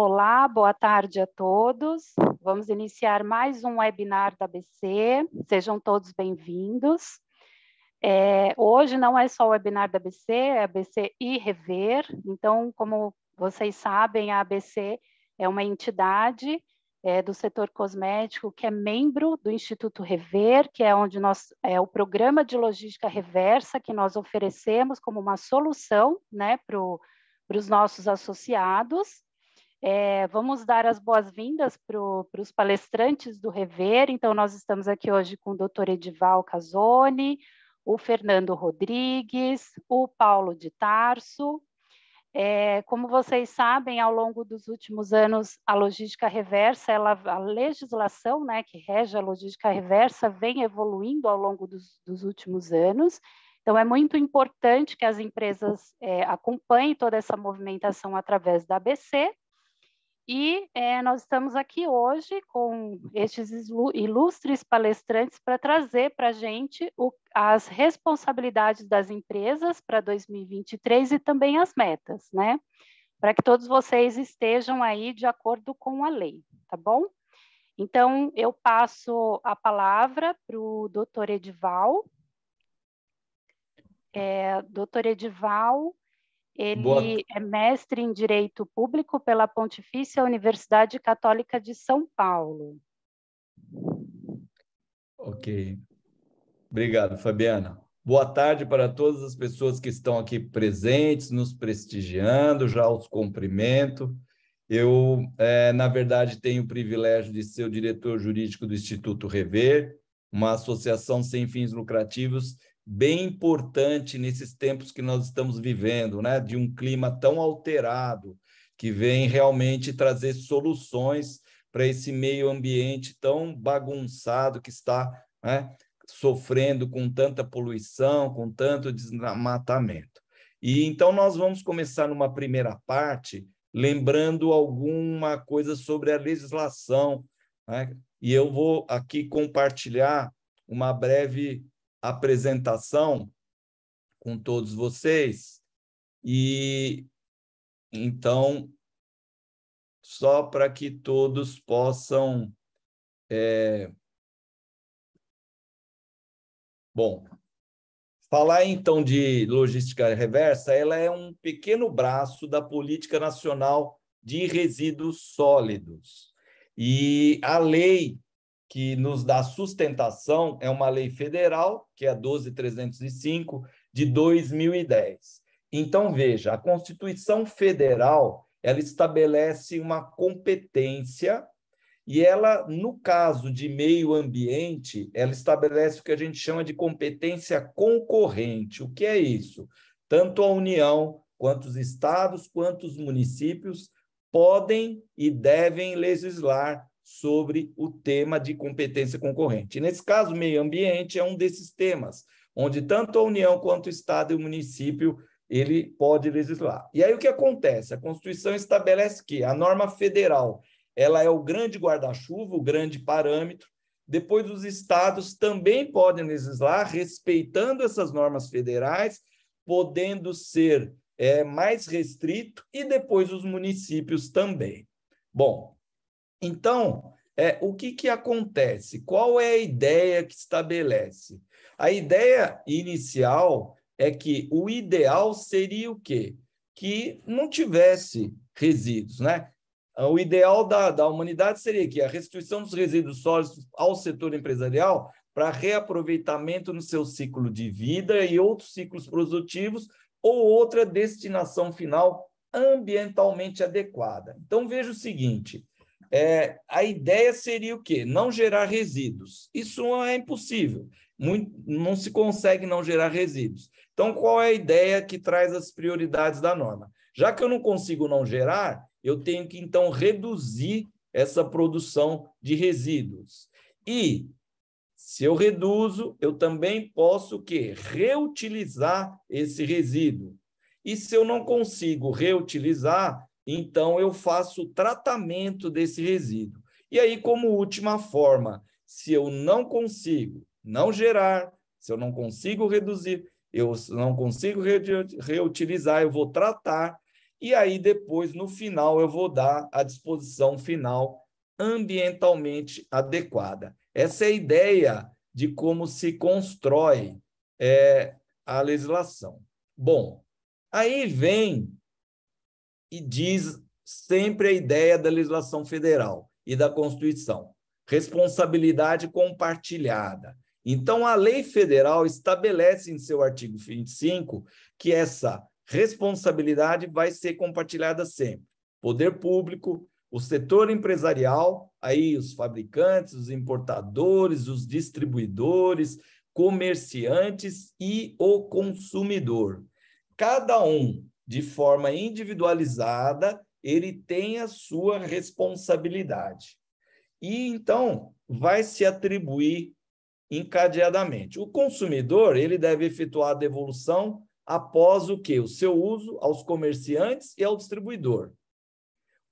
Olá, boa tarde a todos. Vamos iniciar mais um webinar da ABC. Sejam todos bem-vindos. Hoje não é só o webinar da ABC, é a ABC e Rever. Então, como vocês sabem, a ABC é uma entidade do setor cosmético que é membro do Instituto Rever, que é onde é o programa de logística reversa que nós oferecemos como uma solução, né, para os nossos associados. Vamos dar as boas-vindas para os palestrantes do Rever. Então, nós estamos aqui hoje com o Dr. Edival Casoni, o Fernando Rodrigues, o Paulo de Tarso. Como vocês sabem, ao longo dos últimos anos, a logística reversa, a legislação, né, que rege a logística reversa vem evoluindo ao longo dos últimos anos. Então, é muito importante que as empresas acompanhem toda essa movimentação através da ABC. E nós estamos aqui hoje com estes ilustres palestrantes para trazer para a gente as responsabilidades das empresas para 2023 e também as metas, né? Para que todos vocês estejam aí de acordo com a lei, tá bom? Então, eu passo a palavra para o doutor Edival. Doutor Edival, ele é mestre em Direito Público pela Pontifícia Universidade Católica de São Paulo. Ok. Obrigado, Fabiana. Boa tarde para todas as pessoas que estão aqui presentes, nos prestigiando, já os cumprimento. Eu, na verdade, tenho o privilégio de ser o diretor jurídico do Instituto Rever, uma associação sem fins lucrativos bem importante nesses tempos que nós estamos vivendo, né? De um clima tão alterado, que vem realmente trazer soluções para esse meio ambiente tão bagunçado que está, né, sofrendo com tanta poluição, com tanto desmatamento. E então nós vamos começar numa primeira parte lembrando alguma coisa sobre a legislação, né? E eu vou aqui compartilhar uma breve apresentação com todos vocês. E então, só para que todos possam... Bom, falar então de logística reversa, ela é um pequeno braço da Política Nacional de Resíduos Sólidos. E a lei que nos dá sustentação é uma lei federal, que é a 12.305, de 2010. Então, veja, a Constituição Federal, ela estabelece uma competência e ela, no caso de meio ambiente, ela estabelece o que a gente chama de competência concorrente. O que é isso? Tanto a União, quanto os estados, quanto os municípios podem e devem legislar sobre o tema de competência concorrente. Nesse caso, meio ambiente é um desses temas, onde tanto a União quanto o estado e o município ele pode legislar. E aí o que acontece? A Constituição estabelece que a norma federal ela é o grande guarda-chuva, o grande parâmetro. Depois, os estados também podem legislar, respeitando essas normas federais, podendo ser mais restrito, e depois os municípios também. Bom, então, o que acontece? Qual é a ideia que estabelece? A ideia inicial é que o ideal seria o quê? Que não tivesse resíduos, né? O ideal da humanidade seria que a restituição dos resíduos sólidos ao setor empresarial para reaproveitamento no seu ciclo de vida e outros ciclos produtivos ou outra destinação final ambientalmente adequada. Então, veja o seguinte, a ideia seria o quê? Não gerar resíduos. Isso é impossível. Não se consegue não gerar resíduos. Então, qual é a ideia que traz as prioridades da norma? Já que eu não consigo não gerar, eu tenho que, então, reduzir essa produção de resíduos. E, se eu reduzo, eu também posso o quê? Reutilizar esse resíduo. E se eu não consigo reutilizar, então eu faço o tratamento desse resíduo. E aí, como última forma, se eu não consigo não gerar, se eu não consigo reduzir, eu não consigo reutilizar, eu vou tratar. e aí depois, no final, eu vou dar a disposição final ambientalmente adequada. Essa é a ideia de como se constrói a legislação. Bom, aí vem e diz sempre a ideia da legislação federal e da Constituição, responsabilidade compartilhada. Então, a lei federal estabelece em seu artigo 25 que essa responsabilidade vai ser compartilhada sempre. Poder público, o setor empresarial, aí os fabricantes, os importadores, os distribuidores, comerciantes e o consumidor. Cada um, de forma individualizada, ele tem a sua responsabilidade. E, então, vai se atribuir encadeadamente. O consumidor, ele deve efetuar a devolução após o quê? O seu uso aos comerciantes e ao distribuidor.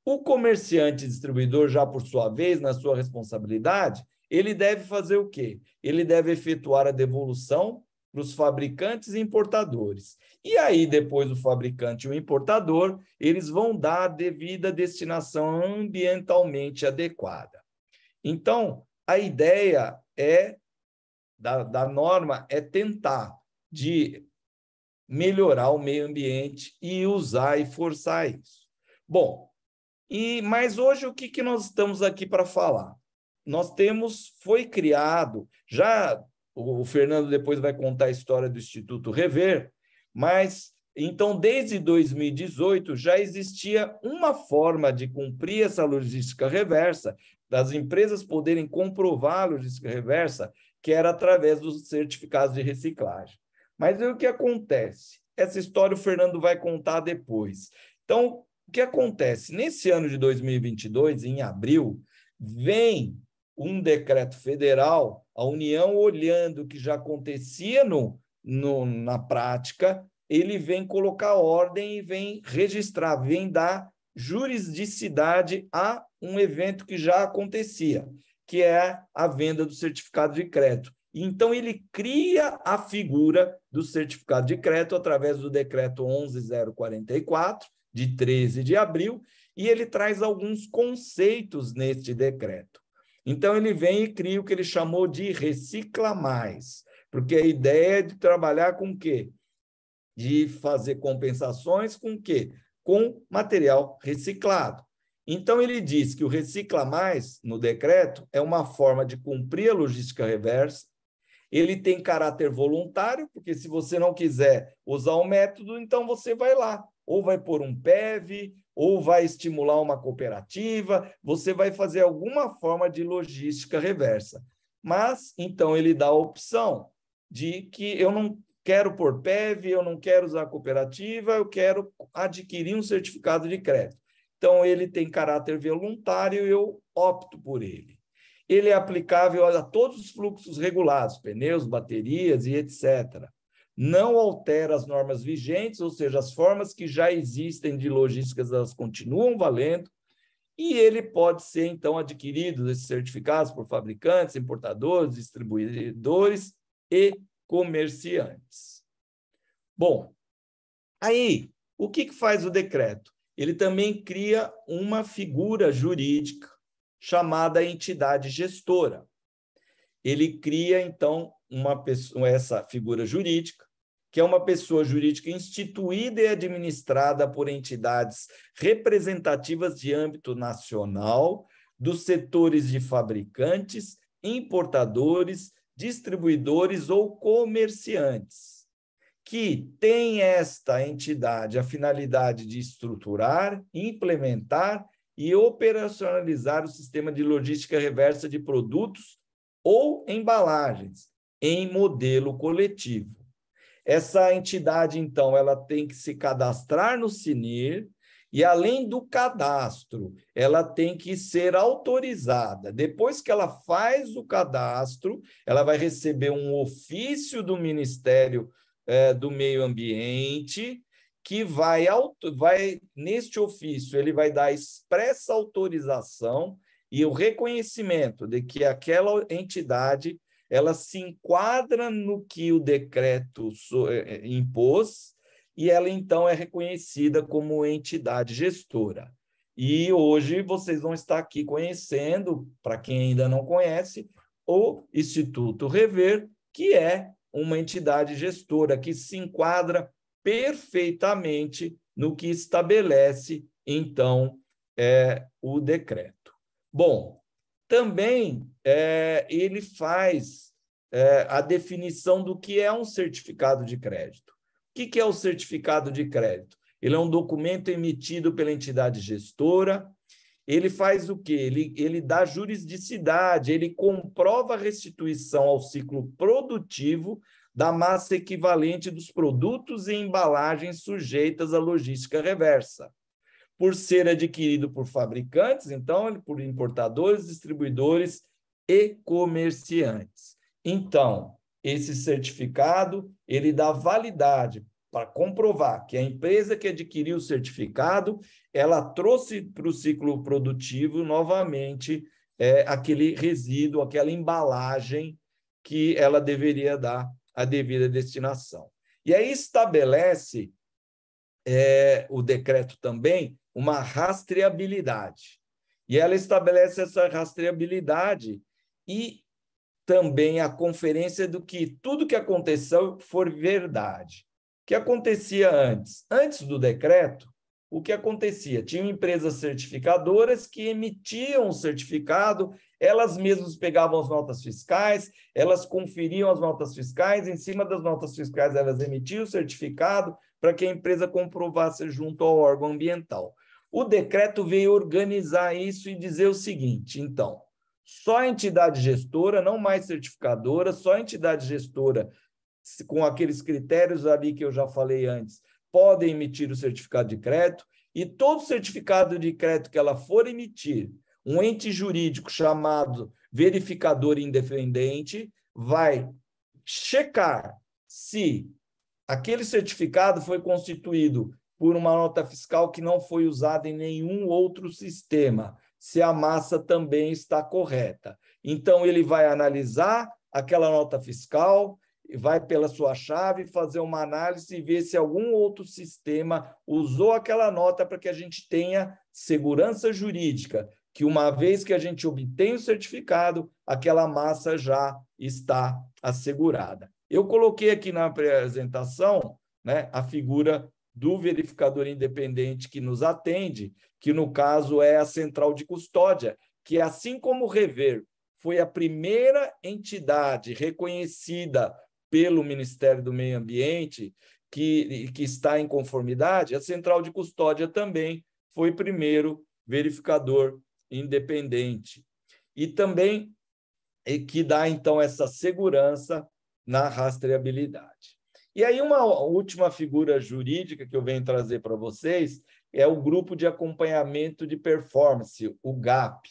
O comerciante e distribuidor, já por sua vez, na sua responsabilidade, ele deve fazer o quê? Ele deve efetuar a devolução para os fabricantes e importadores. E aí, depois, o fabricante e o importador, eles vão dar a devida destinação ambientalmente adequada. Então, a ideia da norma é tentar de melhorar o meio ambiente e usar e forçar isso. Bom, mas hoje o que nós estamos aqui para falar? Foi criado, já o Fernando depois vai contar a história do Instituto Rever, mas então desde 2018 já existia uma forma de cumprir essa logística reversa, das empresas poderem comprovar a logística reversa, que era através dos certificados de reciclagem. Mas aí o que acontece? Essa história o Fernando vai contar depois. Então, o que acontece? Nesse ano de 2022, em abril, vem um decreto federal, a União, olhando o que já acontecia na prática, ele vem colocar ordem e vem registrar, vem dar juridicidade a um evento que já acontecia, que é a venda do certificado de crédito. Então, ele cria a figura do certificado de crédito através do decreto 11.044, de 13 de abril, e ele traz alguns conceitos neste decreto. Então, ele vem e cria o que ele chamou de Recicla Mais, porque a ideia é de trabalhar com o quê? De fazer compensações com o quê? Com material reciclado. Então, ele diz que o Recicla Mais, no decreto, é uma forma de cumprir a logística reversa. Ele tem caráter voluntário, porque se você não quiser usar o método, então você vai lá, ou vai pôr um PEV, ou vai estimular uma cooperativa, você vai fazer alguma forma de logística reversa. Mas, então, ele dá a opção de que eu não quero pôr PEV, eu não quero usar cooperativa, eu quero adquirir um certificado de crédito. Então, ele tem caráter voluntário e eu opto por ele. Ele é aplicável a todos os fluxos regulados, pneus, baterias e etc. Não altera as normas vigentes, ou seja, as formas que já existem de logísticas, elas continuam valendo, e ele pode ser, então, adquirido, esses certificados, por fabricantes, importadores, distribuidores e comerciantes. Bom, aí, o que faz o decreto? Ele também cria uma figura jurídica chamada entidade gestora. Ele cria, então, essa figura jurídica, que é uma pessoa jurídica instituída e administrada por entidades representativas de âmbito nacional, dos setores de fabricantes, importadores, distribuidores ou comerciantes, que tem esta entidade a finalidade de estruturar, implementar e operacionalizar o sistema de logística reversa de produtos ou embalagens em modelo coletivo. Essa entidade, então, ela tem que se cadastrar no CNIR e, além do cadastro, ela tem que ser autorizada. Depois que ela faz o cadastro, ela vai receber um ofício do Ministério do Meio Ambiente, que neste ofício, ele vai dar expressa autorização e o reconhecimento de que aquela entidade ela se enquadra no que o decreto impôs e ela, então, é reconhecida como entidade gestora. E hoje vocês vão estar aqui conhecendo, para quem ainda não conhece, o Instituto Rever, que é uma entidade gestora que se enquadra perfeitamente no que estabelece, então, o decreto. Bom, também ele faz a definição do que é um certificado de crédito. O que é o certificado de crédito? Ele é um documento emitido pela entidade gestora. Ele faz o quê? Ele dá juridicidade, ele comprova a restituição ao ciclo produtivo da massa equivalente dos produtos e embalagens sujeitas à logística reversa, por ser adquirido por fabricantes, então, por importadores, distribuidores e comerciantes. Então, esse certificado, ele dá validade para comprovar que a empresa que adquiriu o certificado, ela trouxe para o ciclo produtivo novamente aquele resíduo, aquela embalagem que ela deveria dar à devida destinação. E aí estabelece o decreto também uma rastreabilidade. E ela estabelece essa rastreabilidade e também a conferência do que tudo que aconteceu for verdade. O que acontecia antes? Antes do decreto, o que acontecia? Tinham empresas certificadoras que emitiam o certificado, elas mesmas pegavam as notas fiscais, elas conferiam as notas fiscais, em cima das notas fiscais elas emitiam o certificado para que a empresa comprovasse junto ao órgão ambiental. O decreto veio organizar isso e dizer o seguinte, então, só a entidade gestora, não mais certificadora, só a entidade gestora, com aqueles critérios ali que eu já falei antes, podem emitir o certificado de crédito, e todo certificado de crédito que ela for emitir, um ente jurídico chamado verificador independente vai checar se aquele certificado foi constituído por uma nota fiscal que não foi usada em nenhum outro sistema, se a massa também está correta. Então, ele vai analisar aquela nota fiscal, vai pela sua chave, fazer uma análise e ver se algum outro sistema usou aquela nota para que a gente tenha segurança jurídica, que uma vez que a gente obtém o certificado, aquela massa já está assegurada. Eu coloquei aqui na apresentação, né, a figura do verificador independente que nos atende, que no caso é a central de custódia, que assim como o Rever foi a primeira entidade reconhecida pelo Ministério do Meio Ambiente que está em conformidade, a central de custódia também foi primeiro verificador independente. E também que dá, então, essa segurança na rastreabilidade. E aí, uma última figura jurídica que eu venho trazer para vocês é o Grupo de Acompanhamento de Performance, o GAP.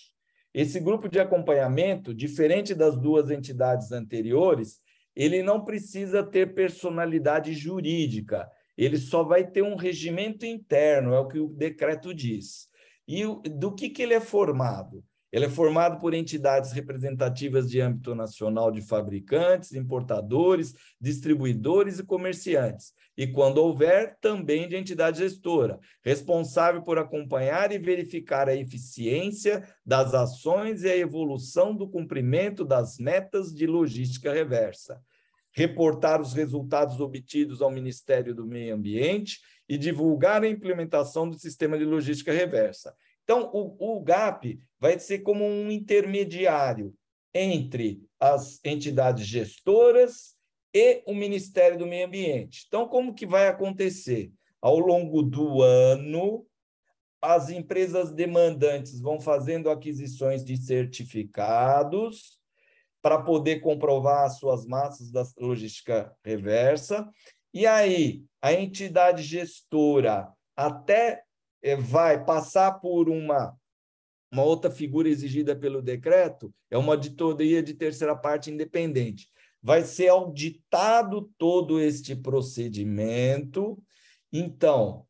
Esse grupo de acompanhamento, diferente das duas entidades anteriores, ele não precisa ter personalidade jurídica, ele só vai ter um regimento interno, é o que o decreto diz. E do que ele é formado? Ele é formado por entidades representativas de âmbito nacional de fabricantes, importadores, distribuidores e comerciantes. E, quando houver, também de entidade gestora, responsável por acompanhar e verificar a eficiência das ações e a evolução do cumprimento das metas de logística reversa. Reportar os resultados obtidos ao Ministério do Meio Ambiente e divulgar a implementação do sistema de logística reversa. Então, o GAP vai ser como um intermediário entre as entidades gestoras e o Ministério do Meio Ambiente. Então, como que vai acontecer? Ao longo do ano, as empresas demandantes vão fazendo aquisições de certificados para poder comprovar as suas massas da logística reversa, e aí a entidade gestora até vai passar por uma outra figura exigida pelo decreto, é uma auditoria de terceira parte independente. Vai ser auditado todo este procedimento. Então,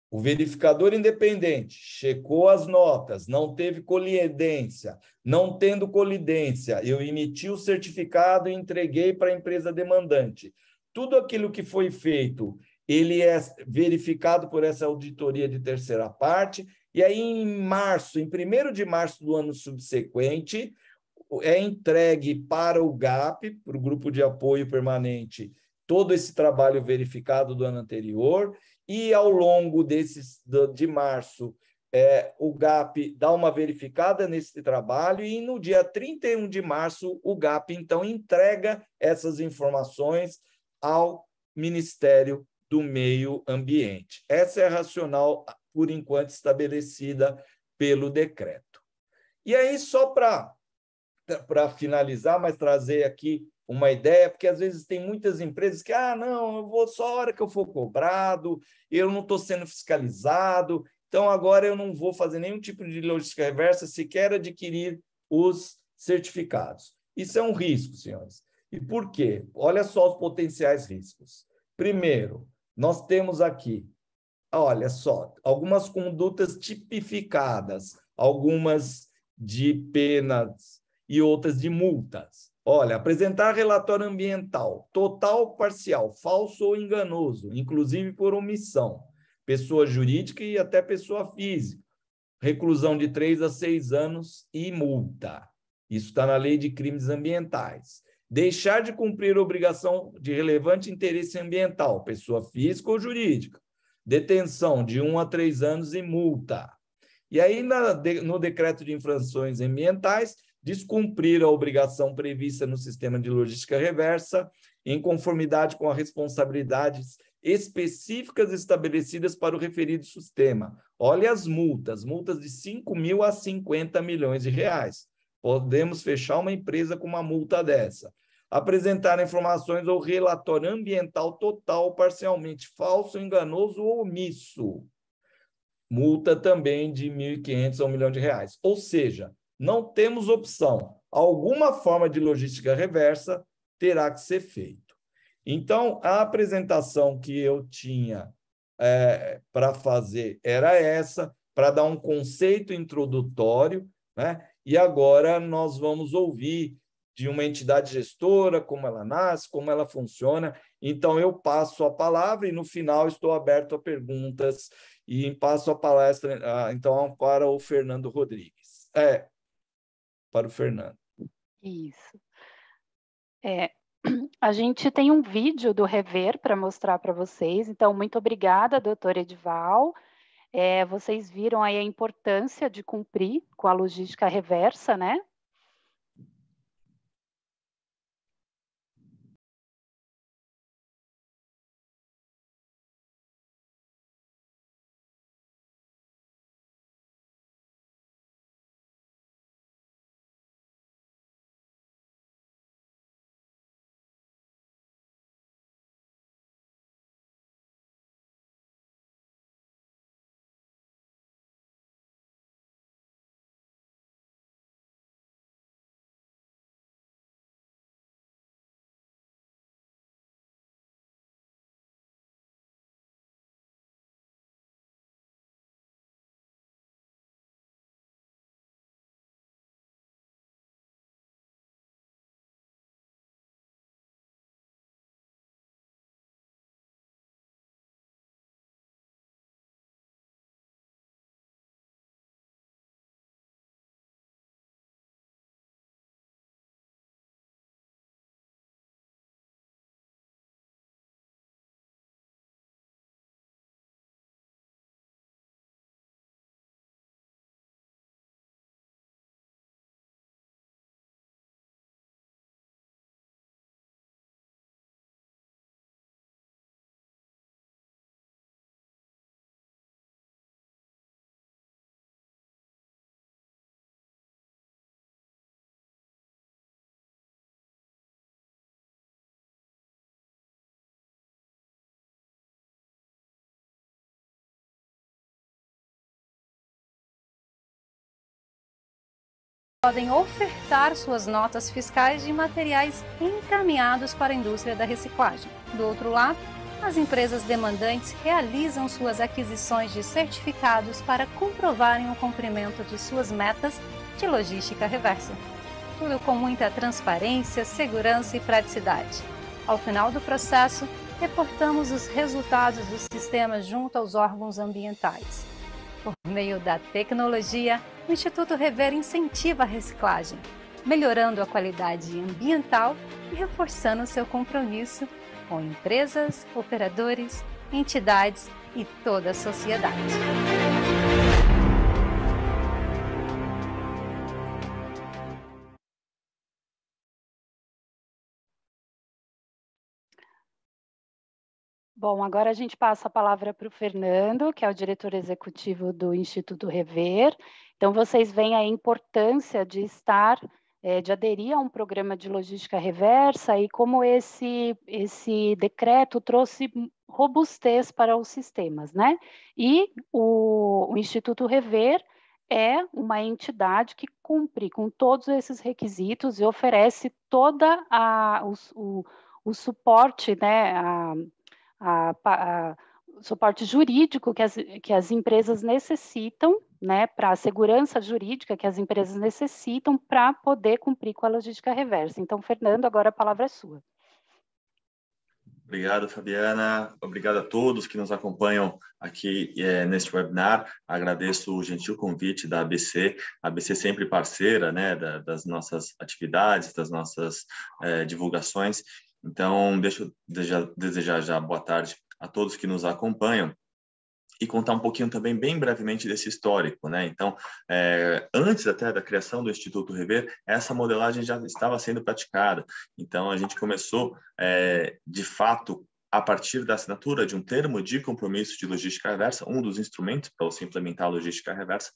o verificador independente checou as notas, não teve colidência. Não tendo colidência, eu emiti o certificado e entreguei para a empresa demandante. Tudo aquilo que foi feito, ele é verificado por essa auditoria de terceira parte, e aí em março, em 1º de março do ano subsequente, é entregue para o GAP, para o Grupo de Apoio Permanente, todo esse trabalho verificado do ano anterior, e ao longo de março, o GAP dá uma verificada nesse trabalho, e no dia 31 de março, o GAP, então, entrega essas informações ao Ministério do Meio Ambiente. Essa é a racional, por enquanto, estabelecida pelo decreto. E aí, só para finalizar, mas trazer aqui uma ideia, porque às vezes tem muitas empresas que, não, eu vou só a hora que eu for cobrado, eu não estou sendo fiscalizado, então agora eu não vou fazer nenhum tipo de logística reversa, sequer adquirir os certificados. Isso é um risco, senhores. E por quê? Olha só os potenciais riscos. Primeiro, nós temos aqui, olha só, algumas condutas tipificadas, algumas de penas e outras de multas. Olha, apresentar relatório ambiental total ou parcial, falso ou enganoso, inclusive por omissão, pessoa jurídica e até pessoa física, reclusão de 3 a 6 anos e multa. Isso está na Lei de Crimes Ambientais. Deixar de cumprir obrigação de relevante interesse ambiental, pessoa física ou jurídica, detenção de 1 a 3 anos e multa. E aí, no decreto de infrações ambientais, descumprir a obrigação prevista no sistema de logística reversa, em conformidade com as responsabilidades específicas estabelecidas para o referido sistema. Olha as multas de 5 mil a 50 milhões de reais. Podemos fechar uma empresa com uma multa dessa. Apresentar informações ou relatório ambiental total ou parcialmente falso, enganoso ou omisso. Multa também de 1.500 a 1 milhão de reais. Ou seja, não temos opção. Alguma forma de logística reversa terá que ser feito. Então, a apresentação que eu tinha para fazer era essa, para dar um conceito introdutório, né? E agora nós vamos ouvir de uma entidade gestora, como ela nasce, como ela funciona. Então, eu passo a palavra e, no final, estou aberto a perguntas e passo a palestra, então, para o Fernando Rodrigues. Para o Fernando. Isso. A gente tem um vídeo do Rever para mostrar para vocês, então, muito obrigada, doutor Edival. Vocês viram aí a importância de cumprir com a logística reversa, né? Podem ofertar suas notas fiscais de materiais encaminhados para a indústria da reciclagem. Do outro lado, as empresas demandantes realizam suas aquisições de certificados para comprovarem o cumprimento de suas metas de logística reversa. Tudo com muita transparência, segurança e praticidade. Ao final do processo, reportamos os resultados do sistema junto aos órgãos ambientais. Por meio da tecnologia, o Instituto Rever incentiva a reciclagem, melhorando a qualidade ambiental e reforçando seu compromisso com empresas, operadores, entidades e toda a sociedade. Bom, agora a gente passa a palavra para o Fernando, que é o diretor executivo do Instituto Rever. Então, vocês veem a importância de de aderir a um programa de logística reversa e como esse decreto trouxe robustez para os sistemas, né? E o Instituto Rever é uma entidade que cumpre com todos esses requisitos e oferece toda o suporte, né? O suporte jurídico que as empresas necessitam, né, para a segurança jurídica que as empresas necessitam para poder cumprir com a logística reversa. Então, Fernando, agora a palavra é sua. Obrigado, Fabiana. Obrigado a todos que nos acompanham aqui neste webinar. Agradeço o gentil convite da ABC. A ABC sempre parceira, né, das nossas atividades, das nossas divulgações. Então, deixa eu desejar já boa tarde a todos que nos acompanham e contar um pouquinho também, bem brevemente, desse histórico, né? Então, antes até da criação do Instituto Rever, essa modelagem já estava sendo praticada. Então, a gente começou, de fato, a partir da assinatura de um termo de compromisso de logística reversa, um dos instrumentos para você implementar a logística reversa,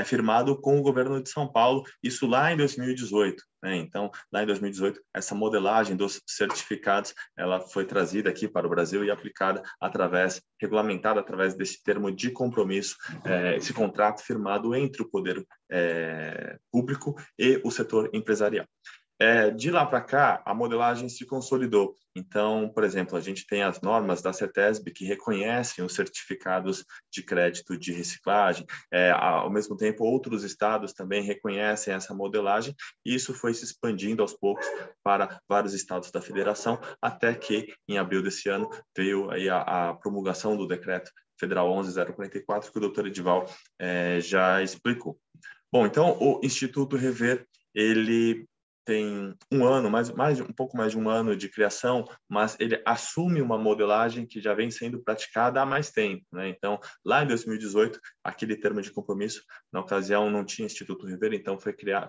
firmado com o governo de São Paulo, isso lá em 2018. Né? Então, lá em 2018, essa modelagem dos certificados, ela foi trazida aqui para o Brasil e aplicada regulamentada através desse termo de compromisso, esse contrato firmado entre o poder público e o setor empresarial. De lá para cá, a modelagem se consolidou. Então, por exemplo, a gente tem as normas da CETESB que reconhecem os certificados de crédito de reciclagem. Ao mesmo tempo, outros estados também reconhecem essa modelagem e isso foi se expandindo aos poucos para vários estados da federação, até que, em abril desse ano, veio aí a promulgação do decreto federal 11.044, que o doutor Edival já explicou. Bom, então, o Instituto Rever, ele tem um ano, um pouco mais de um ano de criação, mas ele assume uma modelagem que já vem sendo praticada há mais tempo, né? Então, lá em 2018, aquele termo de compromisso, na ocasião, não tinha Instituto Rever, então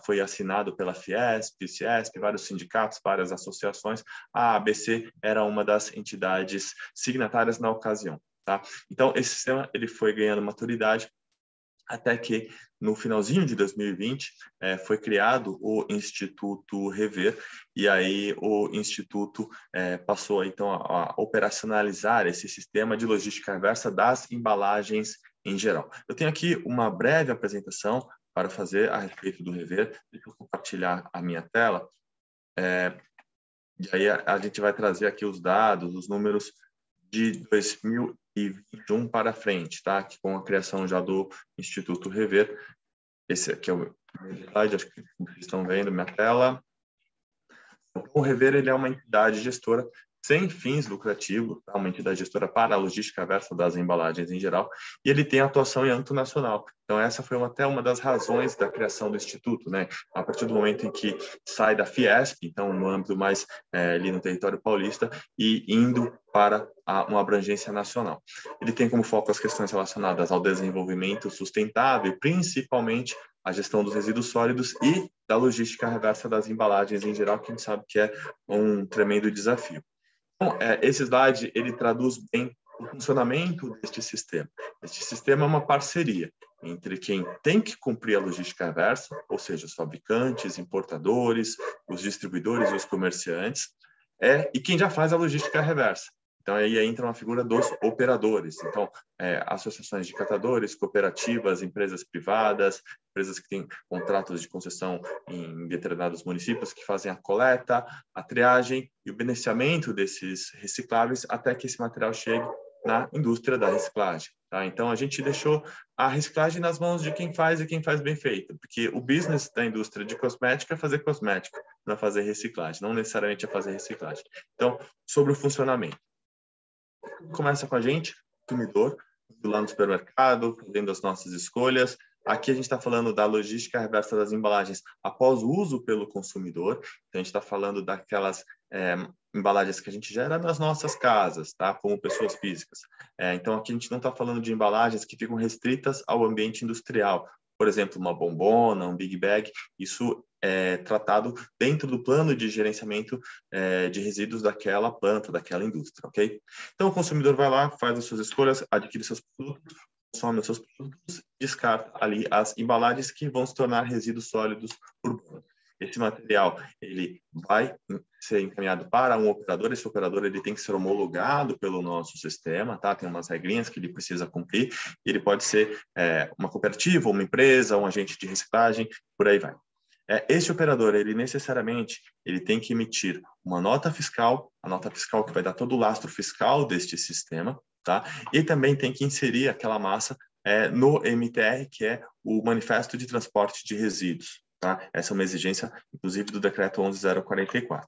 foi assinado pela Fiesp, Ciesp, vários sindicatos, várias associações. A ABC era uma das entidades signatárias na ocasião, tá? Então, esse sistema ele foi ganhando maturidade, até que, no finalzinho de 2020, foi criado o Instituto Rever, e aí o Instituto passou, então, a operacionalizar esse sistema de logística reversa das embalagens em geral. Eu tenho aqui uma breve apresentação para fazer a respeito do Rever. Deixa eu compartilhar a minha tela. E aí a gente vai trazer aqui os dados, os números de 2021 para frente, tá? Que com a criação já do Instituto Rever. Esse aqui é o slide, acho que vocês estão vendo minha tela. O Rever, ele é uma entidade gestora sem fins lucrativos, tá? Uma entidade gestora para a logística reversa das embalagens em geral, e ele tem atuação em âmbito nacional. Então, essa foi até uma das razões da criação do Instituto, né? A partir do momento em que sai da Fiesp, então, no âmbito mais ali no território paulista, e indo para uma abrangência nacional. Ele tem como foco as questões relacionadas ao desenvolvimento sustentável, principalmente a gestão dos resíduos sólidos e da logística reversa das embalagens em geral, que a gente sabe que é um tremendo desafio. Então, esse slide, ele traduz bem o funcionamento deste sistema. Este sistema é uma parceria entre quem tem que cumprir a logística reversa, ou seja, os fabricantes, importadores, os distribuidores e os comerciantes, e quem já faz a logística reversa. Então, aí entra uma figura dos operadores. Então, associações de catadores, cooperativas, empresas privadas, empresas que têm contratos de concessão em determinados municípios que fazem a coleta, a triagem e o beneficiamento desses recicláveis até que esse material chegue na indústria da reciclagem. Tá? Então, a gente deixou a reciclagem nas mãos de quem faz e quem faz bem feito, porque o business da indústria de cosmética é fazer cosmética, não é fazer reciclagem, não necessariamente é fazer reciclagem. Então, sobre o funcionamento. começa com a gente, consumidor, indo lá no supermercado, fazendo as nossas escolhas. Aqui a gente está falando da logística reversa das embalagens após o uso pelo consumidor. Então, a gente está falando daquelas embalagens que a gente gera nas nossas casas, tá? Como pessoas físicas. Então, aqui a gente não está falando de embalagens que ficam restritas ao ambiente industrial. Por exemplo, uma bombona, um big bag, isso é tratado dentro do plano de gerenciamento de resíduos daquela planta, daquela indústria, ok? Então, o consumidor vai lá, faz as suas escolhas, adquire seus produtos, consome os seus produtos, descarta ali as embalagens que vão se tornar resíduos sólidos urbanos. Esse material, ele vai ser encaminhado para um operador. Esse operador, ele tem que ser homologado pelo nosso sistema, tá? Tem umas regrinhas que ele precisa cumprir. Ele pode ser uma cooperativa, uma empresa, um agente de reciclagem, por aí vai. Esse operador, ele necessariamente, ele tem que emitir uma nota fiscal, a nota fiscal que vai dar todo o lastro fiscal deste sistema, tá? E também tem que inserir aquela massa no MTR, que é o Manifesto de Transporte de Resíduos. Tá? Essa é uma exigência, inclusive, do Decreto 11.044.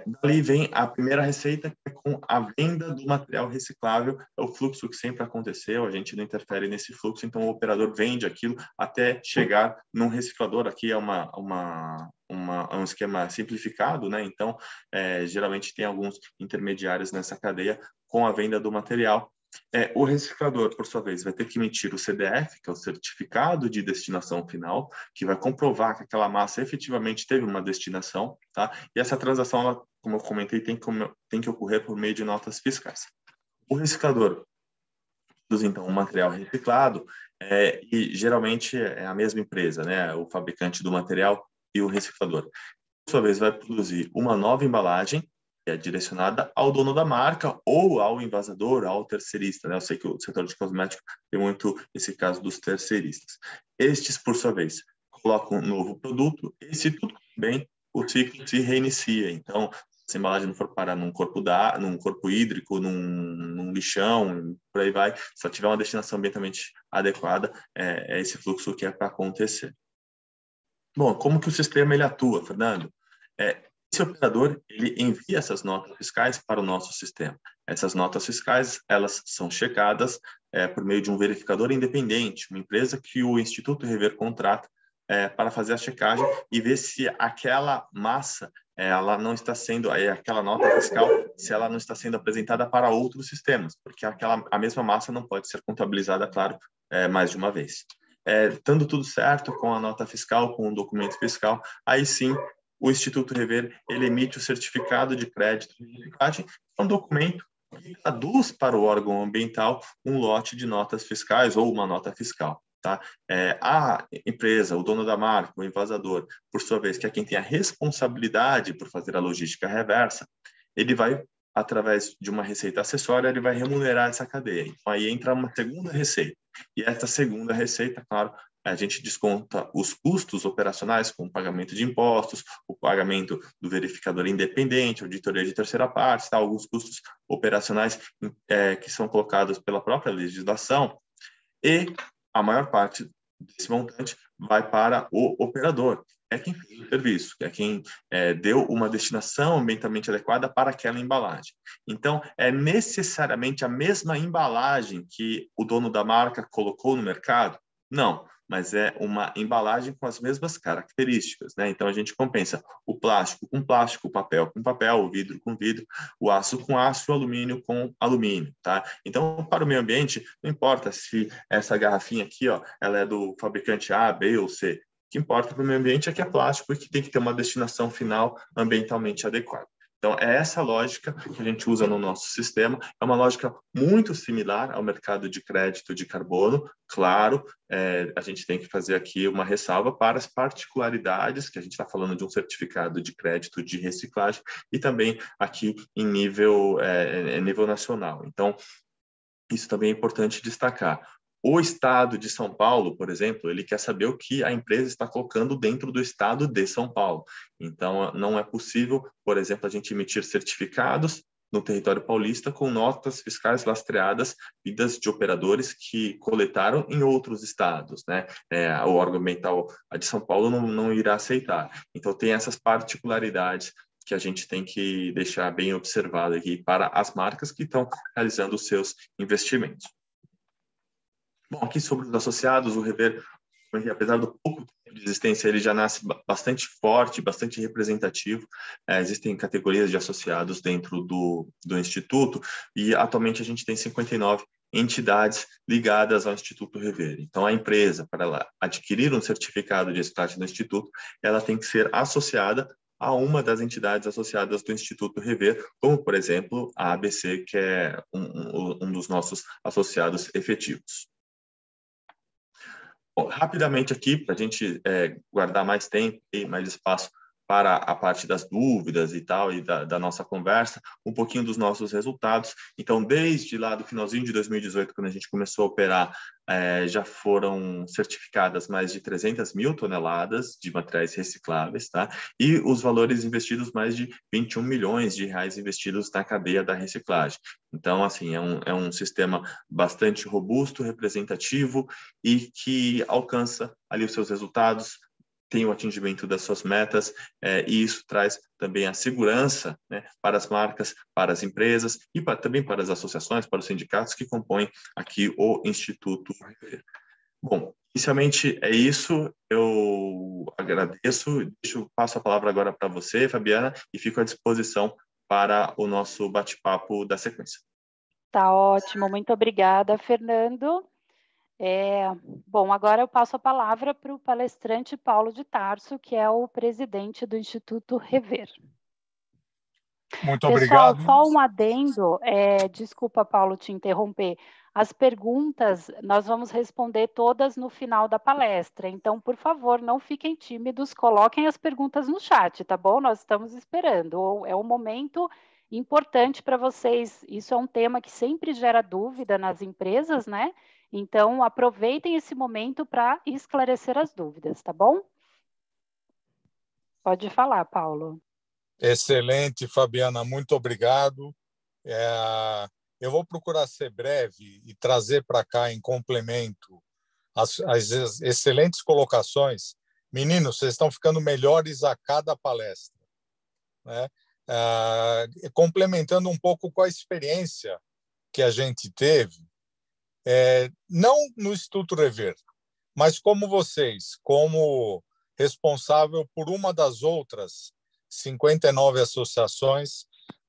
Dali vem a primeira receita, que é com a venda do material reciclável. É o fluxo que sempre aconteceu, a gente não interfere nesse fluxo, então o operador vende aquilo até chegar num reciclador. Aqui é um esquema simplificado, né? Então, geralmente tem alguns intermediários nessa cadeia com a venda do material. O reciclador, por sua vez, vai ter que emitir o CDF, que é o Certificado de Destinação Final, que vai comprovar que aquela massa efetivamente teve uma destinação, tá? E essa transação, ela, como eu comentei, tem que ocorrer por meio de notas fiscais. O reciclador produz, então, um material reciclado, e geralmente é a mesma empresa, né? O fabricante do material e o reciclador. Por sua vez, vai produzir uma nova embalagem, que é direcionada ao dono da marca ou ao envasador, ao terceirista, né? Eu sei que o setor de cosméticos tem muito esse caso dos terceiristas. Estes, por sua vez, colocam um novo produto e, se tudo bem, o ciclo se reinicia. Então, se a embalagem não for parar num corpo hídrico, num lixão, por aí vai, se ela tiver uma destinação ambientalmente adequada, é esse fluxo que é para acontecer. Bom, como que o sistema ele atua, Fernando? Esse operador, ele envia essas notas fiscais para o nosso sistema. Essas notas fiscais, elas são checadas por meio de um verificador independente, uma empresa que o Instituto Rever contrata para fazer a checagem e ver se aquela massa, ela não está sendo, aquela nota fiscal, se ela não está sendo apresentada para outros sistemas, porque a mesma massa não pode ser contabilizada, claro, mais de uma vez. Estando tudo certo com a nota fiscal, com o documento fiscal, aí sim, o Instituto Rever, ele emite o certificado de crédito de reciclagem, é um documento que traduz para o órgão ambiental um lote de notas fiscais ou uma nota fiscal. Tá? A empresa, o dono da marca, o envasador, por sua vez, que é quem tem a responsabilidade por fazer a logística reversa, ele vai, através de uma receita acessória, ele vai remunerar essa cadeia. Então, aí entra uma segunda receita. E essa segunda receita, claro, a gente desconta os custos operacionais com o pagamento de impostos, o pagamento do verificador independente, auditoria de terceira parte, tá? Alguns custos operacionais que são colocados pela própria legislação, e a maior parte desse montante vai para o operador, é quem fez o serviço, é quem deu uma destinação ambientalmente adequada para aquela embalagem. Então, é necessariamente a mesma embalagem que o dono da marca colocou no mercado? Não, mas é uma embalagem com as mesmas características, né? Então, a gente compensa o plástico com plástico, o papel com papel, o vidro com vidro, o aço com aço, o alumínio com alumínio, tá? Então, para o meio ambiente, não importa se essa garrafinha aqui, ó, ela é do fabricante A, B ou C. O que importa para o meio ambiente é que é plástico e que tem que ter uma destinação final ambientalmente adequada. Então, é essa lógica que a gente usa no nosso sistema. É uma lógica muito similar ao mercado de crédito de carbono. Claro, a gente tem que fazer aqui uma ressalva para as particularidades, que a gente está falando de um certificado de crédito de reciclagem, e também aqui em nível nacional. Então, isso também é importante destacar. O Estado de São Paulo, por exemplo, ele quer saber o que a empresa está colocando dentro do Estado de São Paulo. Então, não é possível, por exemplo, a gente emitir certificados no território paulista com notas fiscais lastreadas vindas de operadores que coletaram em outros estados, né? O órgão ambiental de São Paulo não irá aceitar. Então, tem essas particularidades que a gente tem que deixar bem observado aqui para as marcas que estão realizando os seus investimentos. Bom, aqui sobre os associados, o Rever, apesar do pouco tempo de existência, ele já nasce bastante forte, bastante representativo. Existem categorias de associados dentro do Instituto e atualmente a gente tem 59 entidades ligadas ao Instituto Rever. Então, a empresa, para ela adquirir um certificado de reciclagem do Instituto, ela tem que ser associada a uma das entidades associadas do Instituto Rever, como, por exemplo, a ABC, que é um dos nossos associados efetivos. Bom, rapidamente aqui, para a gente guardar mais tempo e mais espaço para a parte das dúvidas e tal, e da nossa conversa, um pouquinho dos nossos resultados. Então, desde lá do finalzinho de 2018, quando a gente começou a operar, já foram certificadas mais de 300 mil toneladas de materiais recicláveis, tá? E os valores investidos, mais de 21 milhões de reais investidos na cadeia da reciclagem. Então, assim, é um sistema bastante robusto, representativo e que alcança ali os seus resultados, tem o atingimento das suas metas, e isso traz também a segurança, né, para as marcas, para as empresas e também para as associações, para os sindicatos que compõem aqui o Instituto Rever. Bom, inicialmente é isso, eu agradeço, passo a palavra agora para você, Fabiana, e fico à disposição para o nosso bate-papo da sequência. Tá ótimo, muito obrigada, Fernando. Bom, agora eu passo a palavra para o palestrante Paulo de Tarso, que é o presidente do Instituto Rever. Muito Pessoal, obrigado. só um adendo, desculpa, Paulo, te interromper. As perguntas nós vamos responder todas no final da palestra, então, por favor, não fiquem tímidos, coloquem as perguntas no chat, tá bom? Nós estamos esperando. É um momento importante para vocês, isso é um tema que sempre gera dúvida nas empresas, né? Então, aproveitem esse momento para esclarecer as dúvidas, tá bom? Pode falar, Paulo. Excelente, Fabiana, muito obrigado. Eu vou procurar ser breve e trazer para cá, em complemento, as excelentes colocações. Meninos, vocês estão ficando melhores a cada palestra, né? Complementando um pouco com a experiência que a gente teve, não no Instituto Rever, mas como vocês, como responsável por uma das outras 59 associações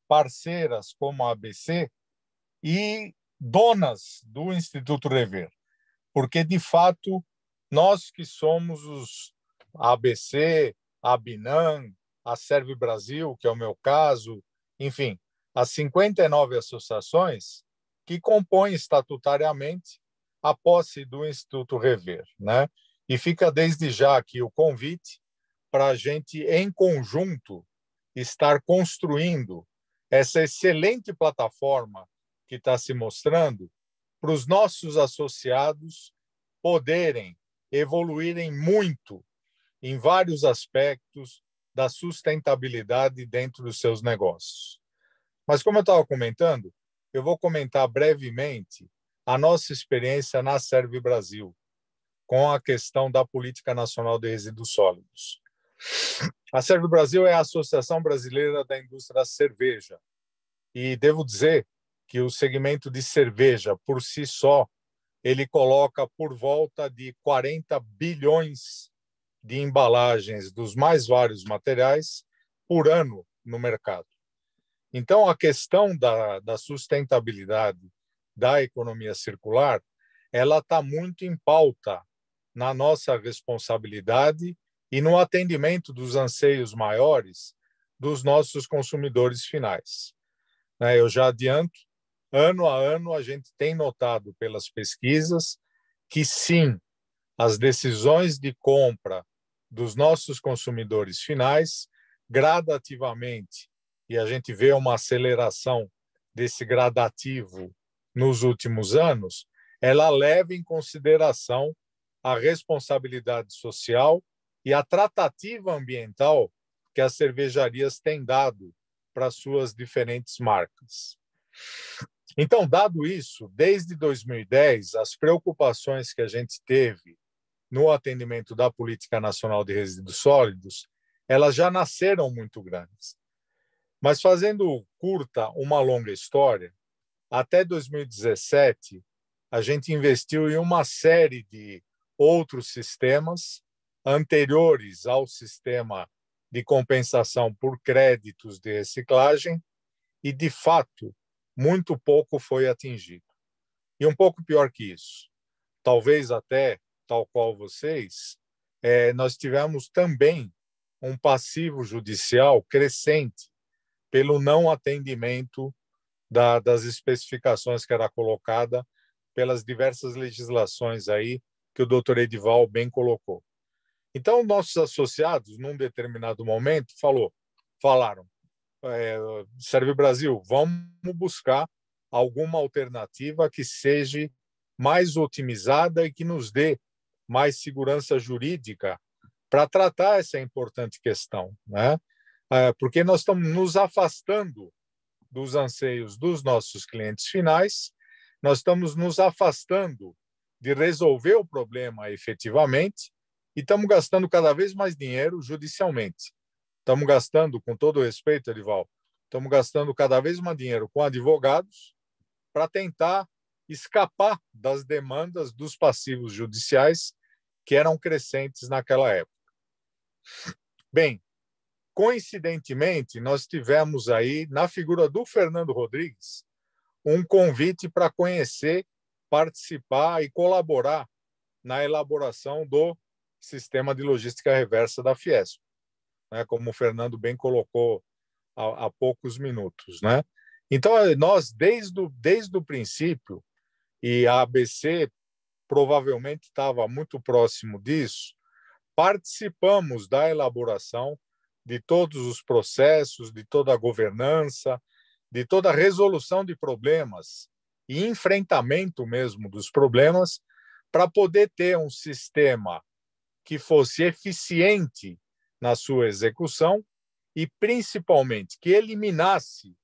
parceiras como a ABC e donas do Instituto Rever, porque, de fato, nós que somos a ABC, a Binan, a Serve Brasil, que é o meu caso, enfim, as 59 associações que compõem estatutariamente a posse do Instituto Rever, né? E fica desde já aqui o convite para a gente, em conjunto, estar construindo essa excelente plataforma que está se mostrando para os nossos associados poderem evoluírem muito em vários aspectos da sustentabilidade dentro dos seus negócios. Mas, como eu estava comentando, eu vou comentar brevemente a nossa experiência na Serve Brasil, com a questão da Política Nacional de Resíduos Sólidos. A Serve Brasil é a Associação Brasileira da Indústria da Cerveja, e devo dizer que o segmento de cerveja, por si só, ele coloca por volta de 40 bilhões de embalagens dos mais vários materiais por ano no mercado. Então, a questão da sustentabilidade da economia circular, ela está muito em pauta na nossa responsabilidade e no atendimento dos anseios maiores dos nossos consumidores finais. Eu já adianto, ano a ano a gente tem notado pelas pesquisas que sim, as decisões de compra dos nossos consumidores finais, gradativamente, e a gente vê uma aceleração desse gradativo nos últimos anos, ela leva em consideração a responsabilidade social e a tratativa ambiental que as cervejarias têm dado para suas diferentes marcas. Então, dado isso, desde 2010, as preocupações que a gente teve no atendimento da Política Nacional de Resíduos Sólidos, elas já nasceram muito grandes. Mas fazendo curta uma longa história, até 2017, a gente investiu em uma série de outros sistemas anteriores ao sistema de compensação por créditos de reciclagem e, de fato, muito pouco foi atingido. E um pouco pior que isso, talvez até, tal qual vocês, nós tivemos também um passivo judicial crescente pelo não atendimento das especificações que era colocada pelas diversas legislações aí que o doutor Edival bem colocou. Então, nossos associados, num determinado momento, falaram, Serve Brasil, vamos buscar alguma alternativa que seja mais otimizada e que nos dê mais segurança jurídica para tratar essa importante questão, né? Porque nós estamos nos afastando dos anseios dos nossos clientes finais, nós estamos nos afastando de resolver o problema efetivamente e estamos gastando cada vez mais dinheiro judicialmente. Estamos gastando, com todo o respeito, Edival, estamos gastando cada vez mais dinheiro com advogados para tentar escapar das demandas dos passivos judiciais que eram crescentes naquela época. Bem, coincidentemente, nós tivemos aí, na figura do Fernando Rodrigues, um convite para conhecer, participar e colaborar na elaboração do sistema de logística reversa da Fiesp, né, como o Fernando bem colocou há poucos minutos, né? Então, nós, desde o princípio, e a ABC provavelmente estava muito próximo disso, participamos da elaboração de todos os processos, de toda a governança, de toda a resolução de problemas e enfrentamento mesmo dos problemas para poder ter um sistema que fosse eficiente na sua execução e, principalmente, que eliminasse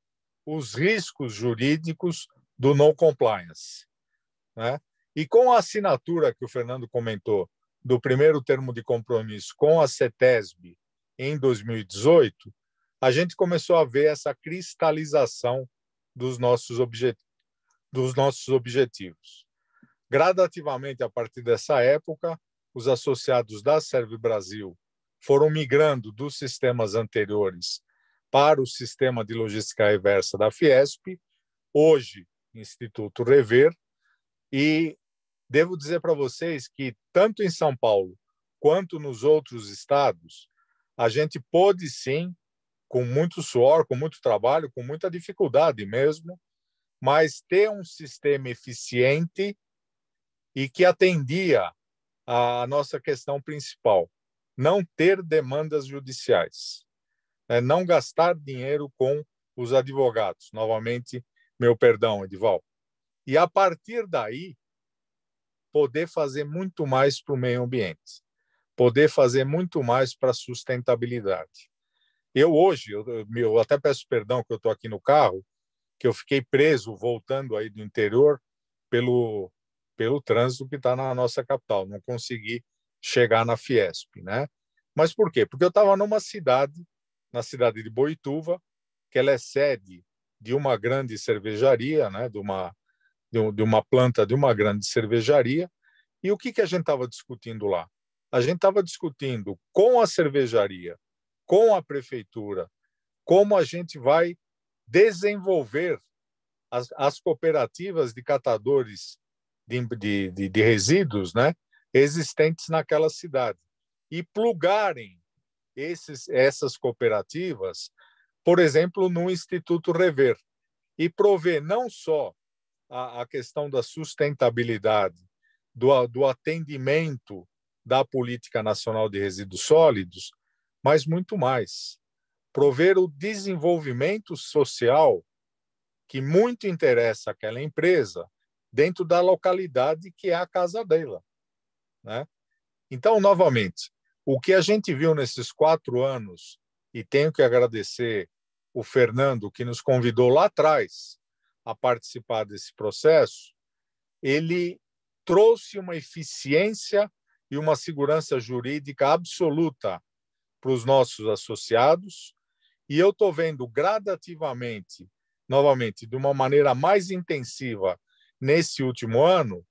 os riscos jurídicos do no compliance, né? E com a assinatura que o Fernando comentou do primeiro termo de compromisso com a CETESB em 2018, a gente começou a ver essa cristalização dos nossos objetivos. Gradativamente, a partir dessa época, os associados da Serve Brasil foram migrando dos sistemas anteriores para o sistema de logística reversa da Fiesp, hoje Instituto Rever, e devo dizer para vocês que, tanto em São Paulo quanto nos outros estados, a gente pôde, sim, com muito suor, com muito trabalho, com muita dificuldade mesmo, mas ter um sistema eficiente e que atendia à nossa questão principal, não ter demandas judiciais, não gastar dinheiro com os advogados. Novamente, meu perdão, Edival. E, a partir daí, poder fazer muito mais para o meio ambiente, poder fazer muito mais para a sustentabilidade. Hoje, eu até peço perdão que eu estou aqui no carro, que eu fiquei preso voltando aí do interior pelo trânsito que está na nossa capital. Não consegui chegar na Fiesp, né? Mas por quê? Porque eu estava numa cidade, na cidade de Boituva, que ela é sede de uma grande cervejaria, né? de uma planta de uma grande cervejaria. E o que a gente estava discutindo lá? A gente estava discutindo com a cervejaria, com a prefeitura, como a gente vai desenvolver as cooperativas de catadores de resíduos, né, existentes naquela cidade e plugarem essas cooperativas, por exemplo, no Instituto Rever, e prover não só a questão da sustentabilidade, do atendimento da Política Nacional de Resíduos Sólidos, mas muito mais. Prover o desenvolvimento social que muito interessa àquela empresa dentro da localidade que é a casa dela, né? Então, novamente, o que a gente viu nesses 4 anos, e tenho que agradecer o Fernando, que nos convidou lá atrás a participar desse processo, ele trouxe uma eficiência e uma segurança jurídica absoluta para os nossos associados E eu estou vendo gradativamente, novamente, de uma maneira mais intensiva nesse último ano,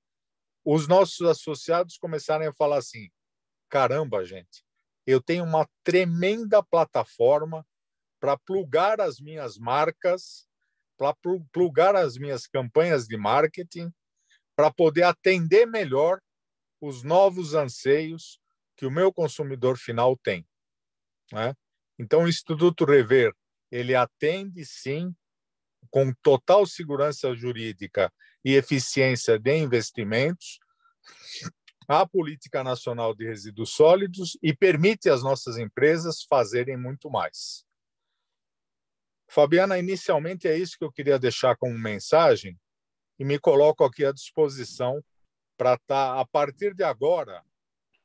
os nossos associados começarem a falar assim: caramba, gente, eu tenho uma tremenda plataforma para plugar as minhas marcas, para plugar as minhas campanhas de marketing, para poder atender melhor os novos anseios que o meu consumidor final tem, né? Então, o Instituto Rever, ele atende, sim, com total segurança jurídica e eficiência de investimentos, a Política Nacional de Resíduos Sólidos e permite às nossas empresas fazerem muito mais. Fabiana, inicialmente é isso que eu queria deixar como mensagem e me coloco aqui à disposição para estar, a partir de agora,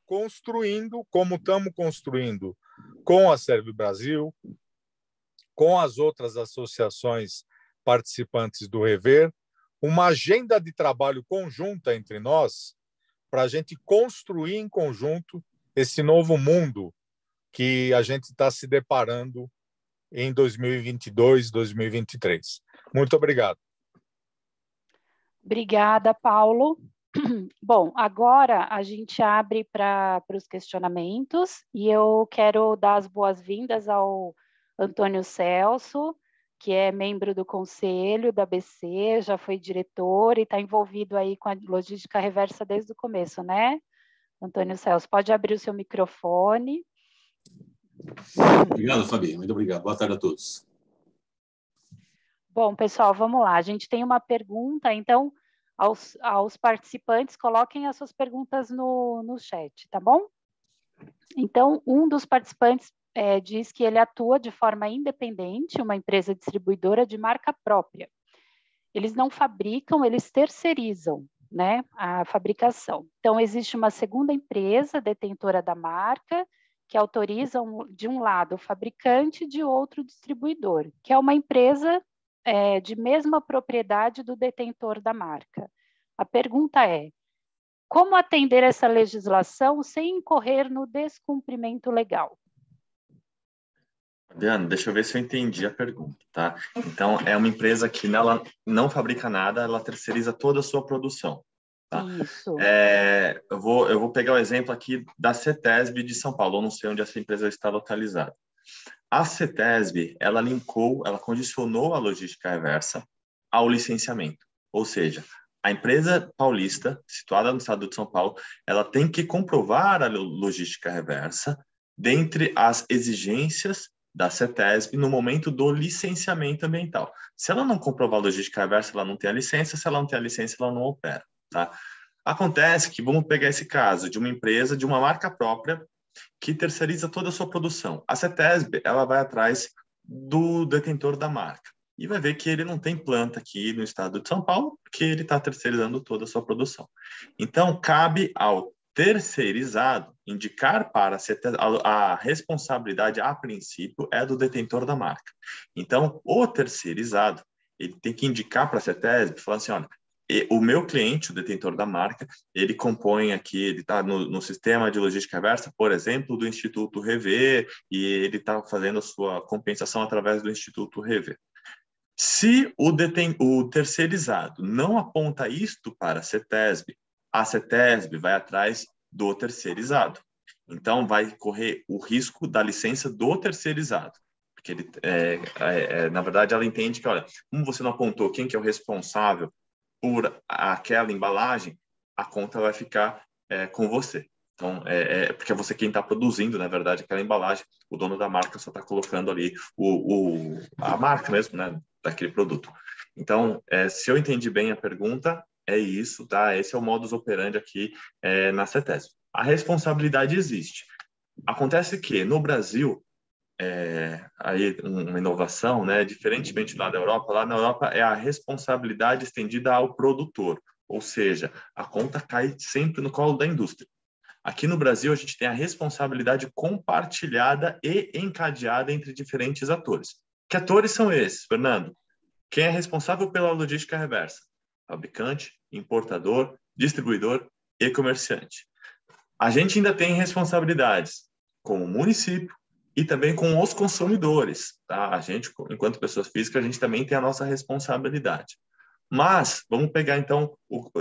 construindo, como estamos construindo com a Serve Brasil, com as outras associações participantes do Rever, uma agenda de trabalho conjunta entre nós para a gente construir em conjunto esse novo mundo que a gente está se deparando em 2022, 2023. Muito obrigado. Obrigada, Paulo. Bom, agora a gente abre para os questionamentos e eu quero dar as boas-vindas ao Antônio Celso, que é membro do conselho da ABC, já foi diretor e está envolvido aí com a logística reversa desde o começo, né? Antônio Celso, pode abrir o seu microfone. Obrigado, Fabi. Muito obrigado. Boa tarde a todos. Bom, pessoal, vamos lá. A gente tem uma pergunta, então, aos participantes, coloquem as suas perguntas no chat, tá bom? Então, um dos participantes diz que ele atua de forma independente, uma empresa distribuidora de marca própria. Eles não fabricam, eles terceirizam, né, a fabricação. Então, existe uma segunda empresa detentora da marca, que autoriza, de um lado, o fabricante, de outro, o distribuidor, que é uma empresa de mesma propriedade do detentor da marca. A pergunta é: como atender essa legislação sem incorrer no descumprimento legal? Adriano, deixa eu ver se eu entendi a pergunta, tá? Então, é uma empresa que ela não fabrica nada, ela terceiriza toda a sua produção. Tá? Isso. Eu vou pegar o exemplo aqui da CETESB de São Paulo, eu não sei onde essa empresa está localizada. A CETESB, ela condicionou a logística reversa ao licenciamento. Ou seja, a empresa paulista, situada no estado de São Paulo, ela tem que comprovar a logística reversa dentre as exigências da CETESB no momento do licenciamento ambiental. Se ela não comprovar a logística reversa, ela não tem a licença. Se ela não tem a licença, ela não opera. Tá? Acontece que, vamos pegar esse caso de uma empresa, de uma marca própria, que terceiriza toda a sua produção. A CETESB, ela vai atrás do detentor da marca e vai ver que ele não tem planta aqui no estado de São Paulo, porque ele está terceirizando toda a sua produção. Então, cabe ao terceirizado indicar para a CETESB, a responsabilidade, a princípio, é do detentor da marca. Então, o terceirizado, ele tem que indicar para a CETESB, falar assim, olha, o meu cliente, o detentor da marca, ele compõe aqui, ele está no sistema de logística reversa, por exemplo, do Instituto Rever, e ele está fazendo a sua compensação através do Instituto Rever. Se o terceirizado não aponta isto para a CETESB vai atrás do terceirizado. Então, vai correr o risco da licença do terceirizado. Porque ele, na verdade, ela entende que, olha, como você não apontou quem que é o responsável por aquela embalagem, a conta vai ficar com você. Então, porque é você quem está produzindo, na verdade, aquela embalagem, o dono da marca só está colocando ali a marca mesmo, né, daquele produto. Então, se eu entendi bem a pergunta, é isso, tá? Esse é o modus operandi aqui na CETESB. A responsabilidade existe. Acontece que, no Brasil, aí uma inovação, né? Diferentemente lá da Europa, lá na Europa é a responsabilidade estendida ao produtor, ou seja, a conta cai sempre no colo da indústria. Aqui no Brasil, a gente tem a responsabilidade compartilhada e encadeada entre diferentes atores. Que atores são esses, Fernando? Quem é responsável pela logística reversa? Fabricante, importador, distribuidor e comerciante. A gente ainda tem responsabilidades como município, e também com os consumidores, tá? A gente, enquanto pessoas físicas, a gente também tem a nossa responsabilidade. Mas, vamos pegar, então,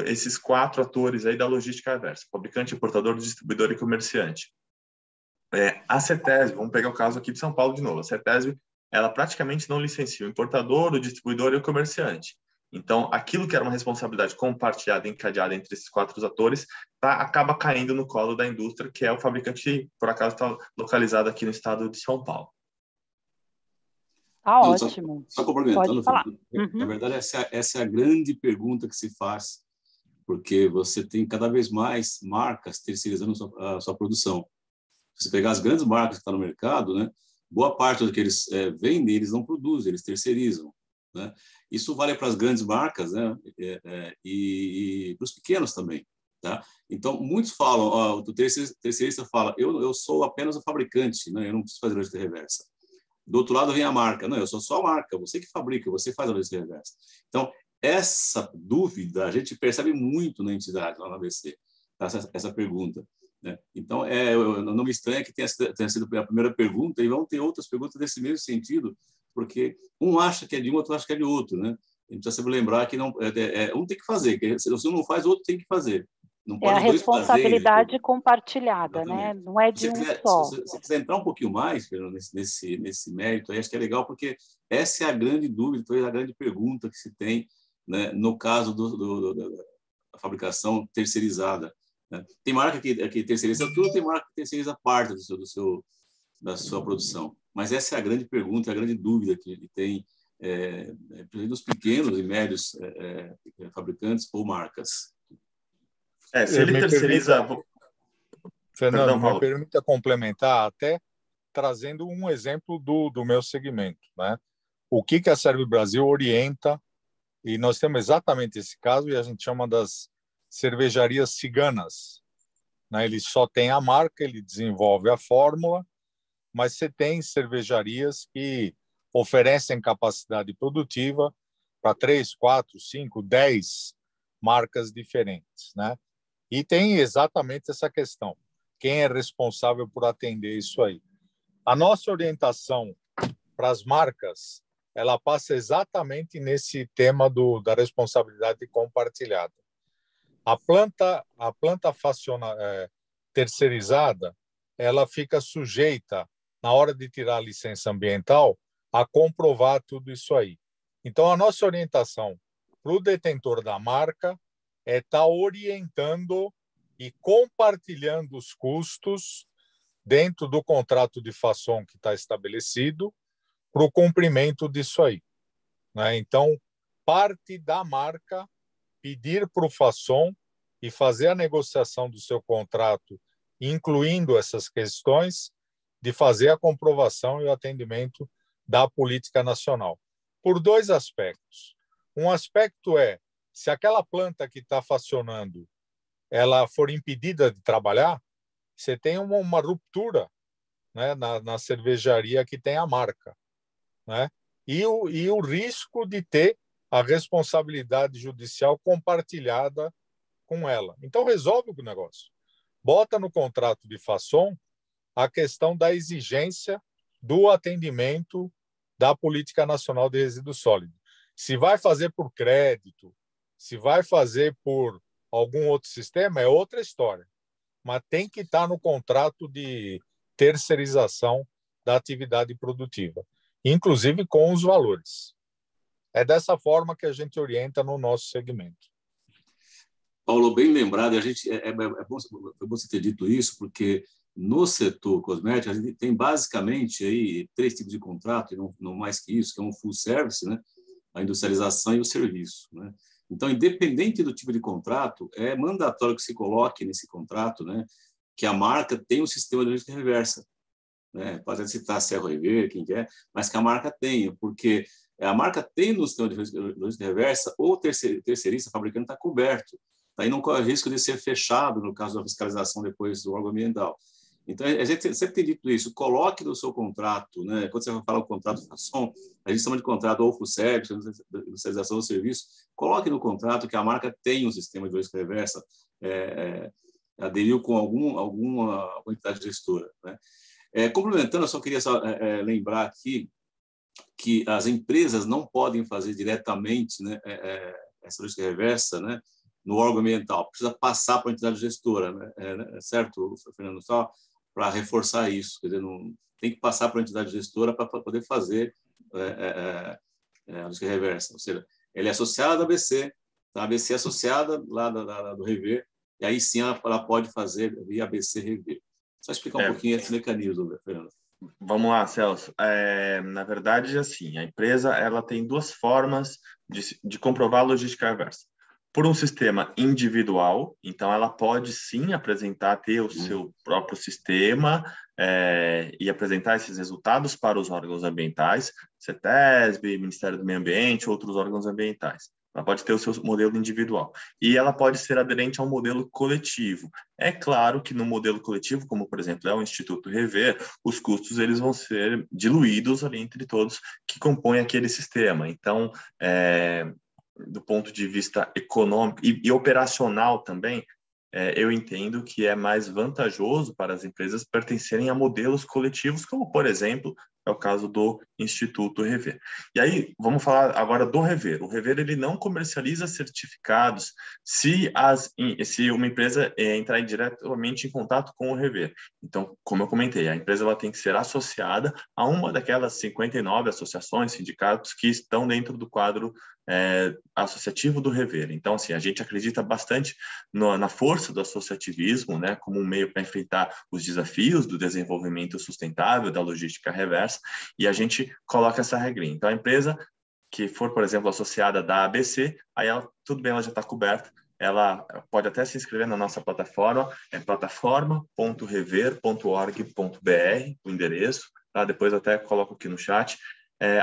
esses 4 atores aí da logística reversa: fabricante, importador, distribuidor e comerciante. A CETESB, vamos pegar o caso aqui de São Paulo de novo. A CETESB, ela praticamente não licencia o importador, o distribuidor e o comerciante. Então, aquilo que era uma responsabilidade compartilhada, encadeada entre esses 4 atores, acaba caindo no colo da indústria, que é o fabricante que, por acaso, está localizado aqui no estado de São Paulo. Tá ótimo. Só complementando, Pode falar. Na verdade, essa é a grande pergunta que se faz, porque você tem cada vez mais marcas terceirizando a sua produção. Se você pegar as grandes marcas que estão no mercado, né, boa parte do que eles vendem, eles não produzem, eles terceirizam, né? Isso vale para as grandes marcas, né, e para os pequenos também, tá? Então, muitos falam, o terceirista fala, eu sou apenas o fabricante, né, eu não preciso fazer logística reversa. Do outro lado vem a marca, não, eu sou só a marca, você que fabrica, você faz a logística reversa. Então, essa dúvida a gente percebe muito na entidade, lá na ABC, tá? Essa pergunta, né? Então, não me estranha que tenha sido a primeira pergunta, e vão ter outras perguntas nesse mesmo sentido, porque um acha que é de um, outro acha que é de outro, né? A gente precisa sempre lembrar que não, um tem que fazer, que se você não faz, o outro tem que fazer. Não pode É a os dois responsabilidade fazerem. compartilhada, né? Não é de um só. Se você quiser entrar um pouquinho mais, Fernando, nesse mérito, aí acho que é legal, porque essa é a grande dúvida, talvez a grande pergunta que se tem, né, no caso da fabricação terceirizada, né? Tem marca que terceiriza tudo, tem marca que terceiriza parte da sua produção. Mas essa é a grande pergunta, a grande dúvida que tem dos pequenos e médios fabricantes ou marcas. Se ele terceiriza... Fernando, me permita complementar, até trazendo um exemplo do meu segmento, né? O que a Serve Brasil orienta, e nós temos exatamente esse caso, e a gente chama das cervejarias ciganas, né? Ele só tem a marca, ele desenvolve a fórmula, mas você tem cervejarias que oferecem capacidade produtiva para 3, 4, 5, 10 marcas diferentes, né? E tem exatamente essa questão. Quem é responsável por atender isso aí? A nossa orientação para as marcas, ela passa exatamente nesse tema da responsabilidade compartilhada. A planta terceirizada, ela fica sujeita, na hora de tirar a licença ambiental, a comprovar tudo isso aí. Então, a nossa orientação para o detentor da marca é estar orientando e compartilhando os custos dentro do contrato de façon que está estabelecido para o cumprimento disso aí, né? Então, parte da marca pedir para o façon e fazer a negociação do seu contrato, incluindo essas questões, de fazer a comprovação e o atendimento da política nacional. Por 2 aspectos. Um aspecto é, se aquela planta que está facionando ela for impedida de trabalhar, você tem uma ruptura, né, na cervejaria que tem a marca, né? E o risco de ter a responsabilidade judicial compartilhada com ela. Então, resolve o negócio. Bota no contrato de façon a questão da exigência do atendimento da Política Nacional de Resíduos Sólidos. Se vai fazer por crédito, se vai fazer por algum outro sistema, é outra história. Mas tem que estar no contrato de terceirização da atividade produtiva, inclusive com os valores. É dessa forma que a gente orienta no nosso segmento. Paulo, bem lembrado, é bom você ter dito isso, porque no setor cosmético a gente tem basicamente aí 3 tipos de contrato, e não mais que isso, que é um full service, né? A industrialização e o serviço, né? Então, independente do tipo de contrato, é mandatório que se coloque nesse contrato, né, que a marca tem um sistema de logística reversa, né? Pode citar Serra River, quem quer, mas que a marca tenha, porque a marca tem no sistema de logística reversa, ou terceirista, fabricante, está coberto. Aí não corre risco de ser fechado no caso da fiscalização depois do órgão ambiental. Então, a gente sempre tem dito isso, coloque no seu contrato, né? Quando você vai falar o contrato façon, a gente chama de contrato ou full service, industrialização do serviço, coloque no contrato que a marca tem um sistema de logística reversa, aderiu com alguma entidade gestora, né? Complementando, eu só queria lembrar aqui que as empresas não podem fazer diretamente, né, essa logística reversa, né, no órgão ambiental. Precisa passar para a entidade gestora, né, certo, Fernando? Só para reforçar isso. Quer dizer, não, tem que passar para a entidade gestora para poder fazer a logística reversa. Ou seja, ele é associado à ABC, a ABC é associada lá do Rever, e aí sim ela pode fazer via ABC Rever. Só explicar um pouquinho esse mecanismo, Fernando. Vamos lá, Celso. Na verdade, assim, a empresa ela tem duas formas de comprovar a logística reversa. Por um sistema individual, então ela pode sim ter o seu próprio sistema e apresentar esses resultados para os órgãos ambientais, CETESB, Ministério do Meio Ambiente, outros órgãos ambientais. Ela pode ter o seu modelo individual. E ela pode ser aderente ao modelo coletivo. É claro que no modelo coletivo, como, por exemplo, é o Instituto Rever, os custos eles vão ser diluídos ali entre todos que compõem aquele sistema. Então, do ponto de vista econômico e operacional também, eu entendo que é mais vantajoso para as empresas pertencerem a modelos coletivos, como, por exemplo, é o caso do Instituto Rever. E aí, vamos falar agora do Rever. O Rever ele não comercializa certificados se uma empresa entrar diretamente em contato com o Rever. Então, como eu comentei, a empresa ela tem que ser associada a uma daquelas 59 associações, sindicatos que estão dentro do quadro associativo do Rever. Então, assim, a gente acredita bastante na força do associativismo, né, como um meio para enfrentar os desafios do desenvolvimento sustentável, da logística reversa, e a gente coloca essa regrinha. Então, a empresa que for, por exemplo, associada da ABC, aí tudo bem, ela já está coberta, ela pode até se inscrever na nossa plataforma, é plataforma.rever.org.br, o endereço, tá? Depois eu até coloco aqui no chat.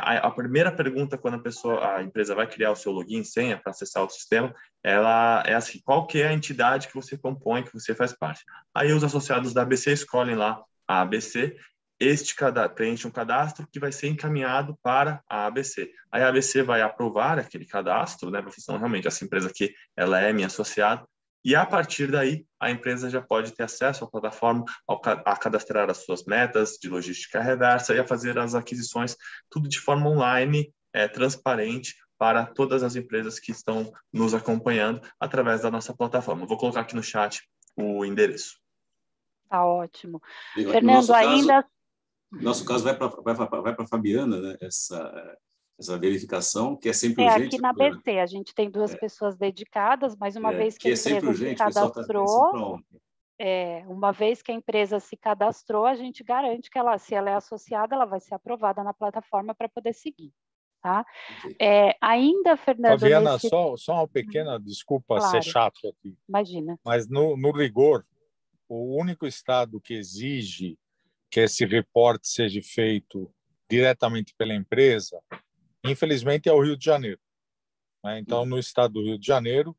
A primeira pergunta quando a empresa vai criar o seu login e senha para acessar o sistema, ela é assim, qual que é a entidade que você compõe, que você faz parte? Aí os associados da ABC escolhem lá a ABC, preenche um cadastro que vai ser encaminhado para a ABC. Aí a ABC vai aprovar aquele cadastro, né, profissão, realmente, essa empresa aqui, ela é minha associada, e a partir daí, a empresa já pode ter acesso à plataforma, a cadastrar as suas metas de logística reversa e a fazer as aquisições, tudo de forma online, transparente, para todas as empresas que estão nos acompanhando através da nossa plataforma. Vou colocar aqui no chat o endereço. Tá ótimo. Fernando, ainda... No nosso caso, vai para a Fabiana, né, essa verificação, que é sempre urgente. Aqui na ABC, a gente tem duas pessoas dedicadas, mas uma vez que a empresa se cadastrou, uma vez que a empresa se cadastrou, a gente garante que se ela é associada, ela vai ser aprovada na plataforma para poder seguir. Tá? Ainda, Fernando... Fabiana, só uma pequena desculpa ser chato aqui. Imagina. Mas, no rigor, o único estado que exige que esse reporte seja feito diretamente pela empresa, infelizmente, é o Rio de Janeiro. Então, no estado do Rio de Janeiro,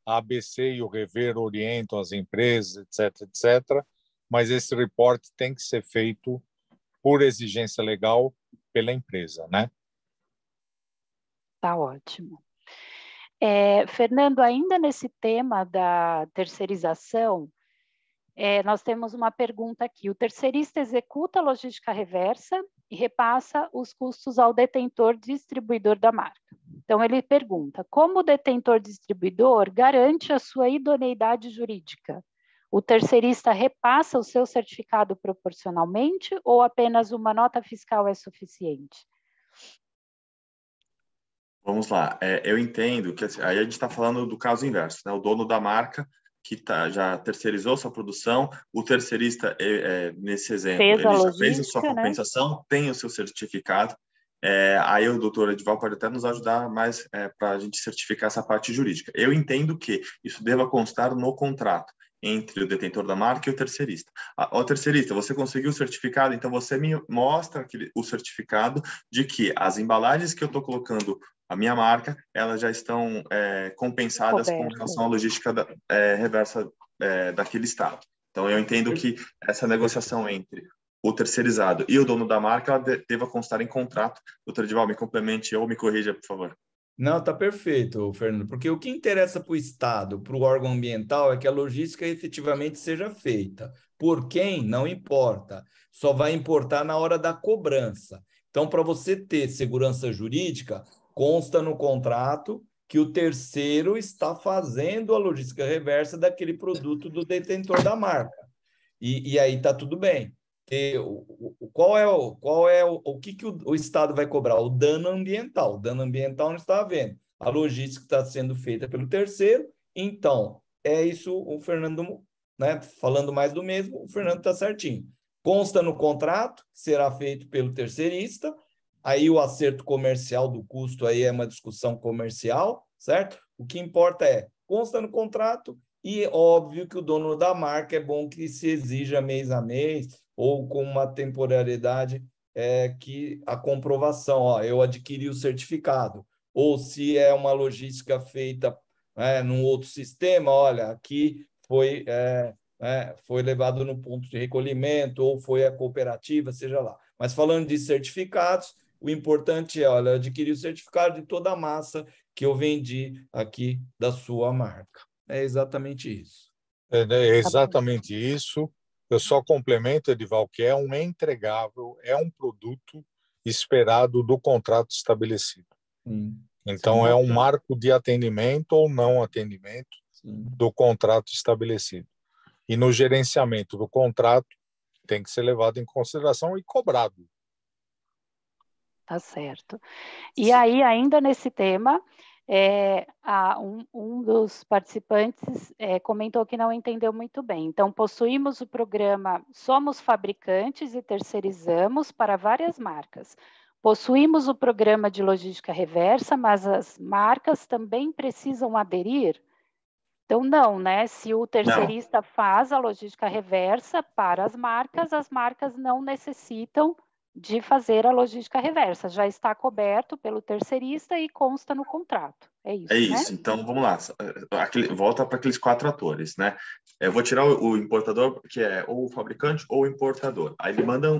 a ABC e o Rever orientam as empresas, etc., mas esse reporte tem que ser feito por exigência legal pela empresa, né? Tá ótimo. Fernando, ainda nesse tema da terceirização, nós temos uma pergunta aqui. O terceirista executa a logística reversa e repassa os custos ao detentor distribuidor da marca. Então, ele pergunta, como o detentor distribuidor garante a sua idoneidade jurídica? O terceirista repassa o seu certificado proporcionalmente ou apenas uma nota fiscal é suficiente? Vamos lá. Eu entendo que aí a gente está falando do caso inverso, né? O dono da marca que já terceirizou sua produção, o terceirista, nesse exemplo, ele já fez a sua compensação, né? Tem o seu certificado, aí o doutor Edival pode até nos ajudar mais para a gente certificar essa parte jurídica. Eu entendo que isso deva constar no contrato entre o detentor da marca e o terceirista. O terceirista, você conseguiu o certificado, então você me mostra o certificado de que as embalagens que eu estou colocando a minha marca, elas já estão compensadas com relação à logística reversa daquele estado. Então, eu entendo que essa negociação entre o terceirizado e o dono da marca, ela deva constar em contrato. Doutor Edival, me complemente ou me corrija, por favor. Não, está perfeito, Fernando, porque o que interessa para o Estado, para o órgão ambiental, é que a logística efetivamente seja feita. Por quem, não importa, só vai importar na hora da cobrança. Então, para você ter segurança jurídica, consta no contrato que o terceiro está fazendo a logística reversa daquele produto do detentor da marca. E aí está tudo bem. O que o Estado vai cobrar? O dano ambiental. O dano ambiental não está havendo. A logística está sendo feita pelo terceiro. Então, é isso, o Fernando, né, falando mais do mesmo, o Fernando está certinho. Consta no contrato, será feito pelo terceirista, aí o acerto comercial do custo aí é uma discussão comercial, certo? O que importa é, consta no contrato, e óbvio que o dono da marca é bom que se exija mês a mês ou com uma temporalidade que a comprovação, ó, eu adquiri o certificado. Ou se é uma logística feita num outro sistema, olha, aqui foi levado no ponto de recolhimento ou foi a cooperativa, seja lá. Mas falando de certificados, o importante é, olha, adquirir o certificado de toda a massa que eu vendi aqui da sua marca. É exatamente isso. É exatamente isso. Eu só complemento, Edival, que é um entregável, é um produto esperado do contrato estabelecido. Sim. Então, Sim. é um marco de atendimento ou não atendimento do contrato estabelecido. E no gerenciamento do contrato, tem que ser levado em consideração e cobrado. Tá certo. E aí, ainda nesse tema, um dos participantes comentou que não entendeu muito bem. Então, possuímos o programa Somos Fabricantes e terceirizamos para várias marcas. Possuímos o programa de logística reversa, mas as marcas também precisam aderir? Então, não, né? Se o terceirista faz a logística reversa para as marcas não necessitam de fazer a logística reversa. Já está coberto pelo terceirista e consta no contrato. É isso, É isso. né? Então, vamos lá. Volta para aqueles 4 atores, né? Eu vou tirar o importador, que é ou o fabricante ou o importador. Aí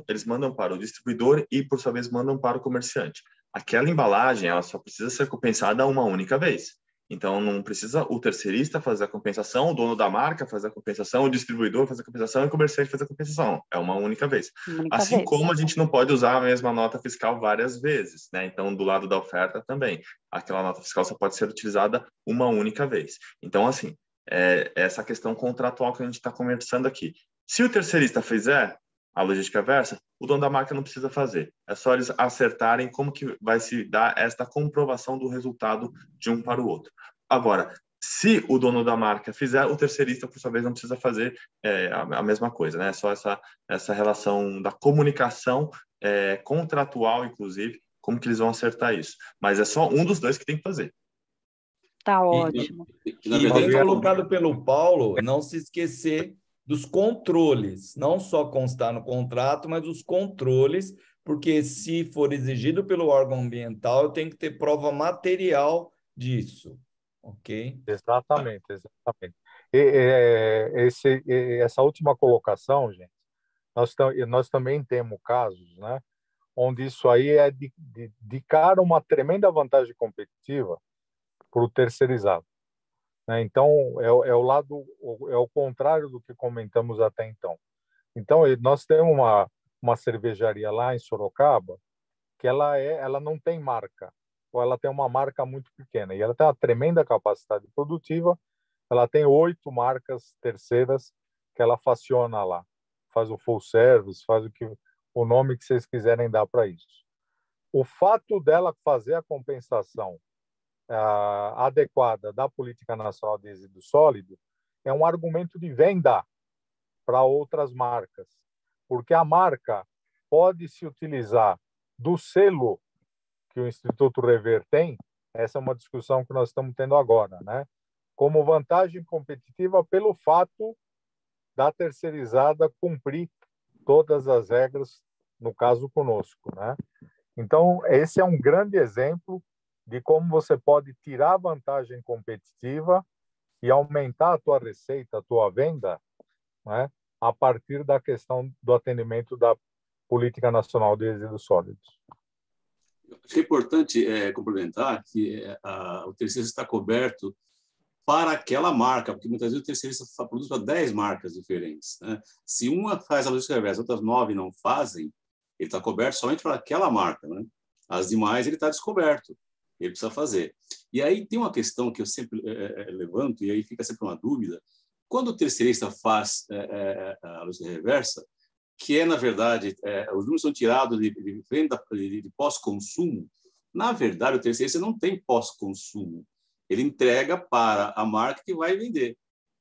eles mandam para o distribuidor e, por sua vez, mandam para o comerciante. Aquela embalagem, ela só precisa ser compensada uma única vez. Então, não precisa o terceirista fazer a compensação, o dono da marca fazer a compensação, o distribuidor fazer a compensação e o comerciante fazer a compensação. É uma única vez. Assim como a gente não pode usar a mesma nota fiscal várias vezes, né? Então, do lado da oferta também. Aquela nota fiscal só pode ser utilizada uma única vez. Então, assim, essa questão contratual que a gente está conversando aqui. Se o terceirista fizer a logística reversa, o dono da marca não precisa fazer. É só eles acertarem como que vai se dar esta comprovação do resultado de um para o outro. Agora, se o dono da marca fizer, o terceirista, por sua vez, não precisa fazer a mesma coisa, né? É só essa relação da comunicação contratual, inclusive, como que eles vão acertar isso. Mas é só um dos dois que tem que fazer. Tá ótimo. E bem colocado pelo Paulo, não se esquecer dos controles, não só constar no contrato, mas os controles, porque se for exigido pelo órgão ambiental, eu tenho que ter prova material disso, ok? Exatamente. Essa última colocação, gente, nós também temos casos, né, onde isso aí é de cara uma tremenda vantagem competitiva para o terceirizado, né? Então, é o contrário do que comentamos até então. Então, nós temos uma cervejaria lá em Sorocaba que ela não tem marca, ou ela tem uma marca muito pequena, e ela tem uma tremenda capacidade produtiva, ela tem 8 marcas terceiras que ela faciona lá, faz o full service, faz o nome que vocês quiserem dar para isso. O fato dela fazer a compensação adequada da Política Nacional de Resíduos Sólidos é um argumento de venda para outras marcas, porque a marca pode se utilizar do selo que o Instituto Rever tem. Essa é uma discussão que nós estamos tendo agora, né? Como vantagem competitiva pelo fato da terceirizada cumprir todas as regras, no caso conosco, né? Então, esse é um grande exemplo de como você pode tirar vantagem competitiva e aumentar a tua receita, a tua venda, né, a partir da questão do atendimento da Política Nacional de Resíduos Sólidos. Acho que é importante complementar que o terceirista está coberto para aquela marca, porque muitas vezes o terceirista produz para 10 marcas diferentes, né? Se uma faz a logística reversa, outras 9 não fazem, ele está coberto somente para aquela marca, né? As demais ele está descoberto, ele precisa fazer. E aí tem uma questão que eu sempre levanto, e aí fica sempre uma dúvida: quando o terceirista faz a logística reversa, que na verdade, os números são tirados de venda de pós-consumo, na verdade, o terceirista não tem pós-consumo. Ele entrega para a marca que vai vender.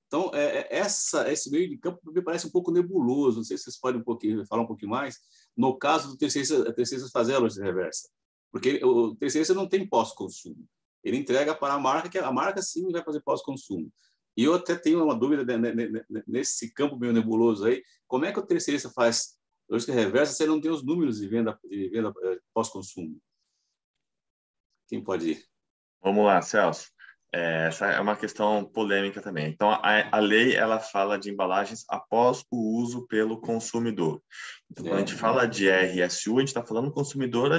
Então, esse meio de campo me parece um pouco nebuloso. Não sei se vocês podem falar um pouquinho mais no caso do terceirista fazer a logística reversa. Porque o terceirista não tem pós-consumo. Ele entrega para a marca, que a marca sim vai fazer pós-consumo. E eu até tenho uma dúvida nesse campo meio nebuloso aí. Como é que o terceirista faz logística reversa se ele não tem os números de venda pós-consumo? Quem pode ir? Vamos lá, Celso. Essa é uma questão polêmica também. Então, a lei ela fala de embalagens após o uso pelo consumidor. Então, quando a gente fala de RSU, a gente está falando consumidor,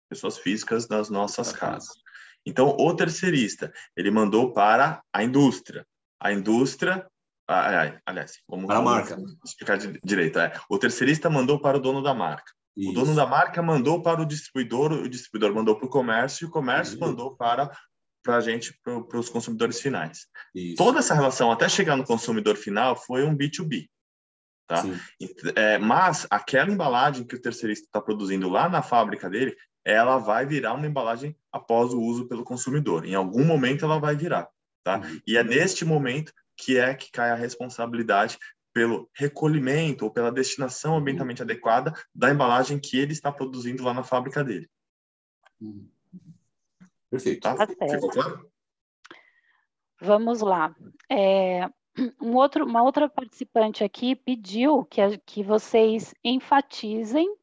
pessoas físicas das nossas casas. Então, o terceirista, ele mandou para a indústria. A indústria, aliás, vamos explicar direito. O terceirista mandou para o dono da marca. Isso. O dono da marca mandou para o distribuidor mandou para o comércio, e o comércio mandou para a gente, para os consumidores finais. Isso. Toda essa relação, até chegar no consumidor final, foi um B2B. Tá? Mas aquela embalagem que o terceirista está produzindo lá na fábrica dele, ela vai virar uma embalagem após o uso pelo consumidor. Em algum momento ela vai virar. Tá? E é neste momento que cai a responsabilidade pelo recolhimento ou pela destinação ambientalmente adequada da embalagem que ele está produzindo lá na fábrica dele. Perfeito. Tá? Ficou claro? Vamos lá. Uma outra participante aqui pediu que vocês enfatizem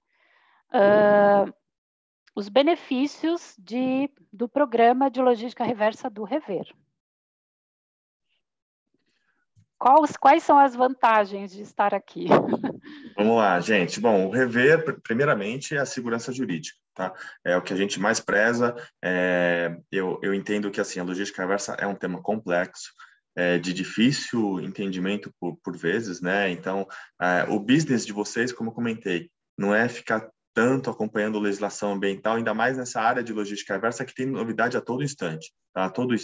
os benefícios do programa de logística reversa do Rever. Quais são as vantagens de estar aqui? Vamos lá, gente. Bom, o Rever, primeiramente, é a segurança jurídica, tá? É o que a gente mais preza. Eu entendo que, assim, a logística reversa é um tema complexo, de difícil entendimento por vezes, né? Então, o business de vocês, como eu comentei, não é ficar tanto acompanhando legislação ambiental, ainda mais nessa área de logística reversa que tem novidade a todo instante. Tá? Todo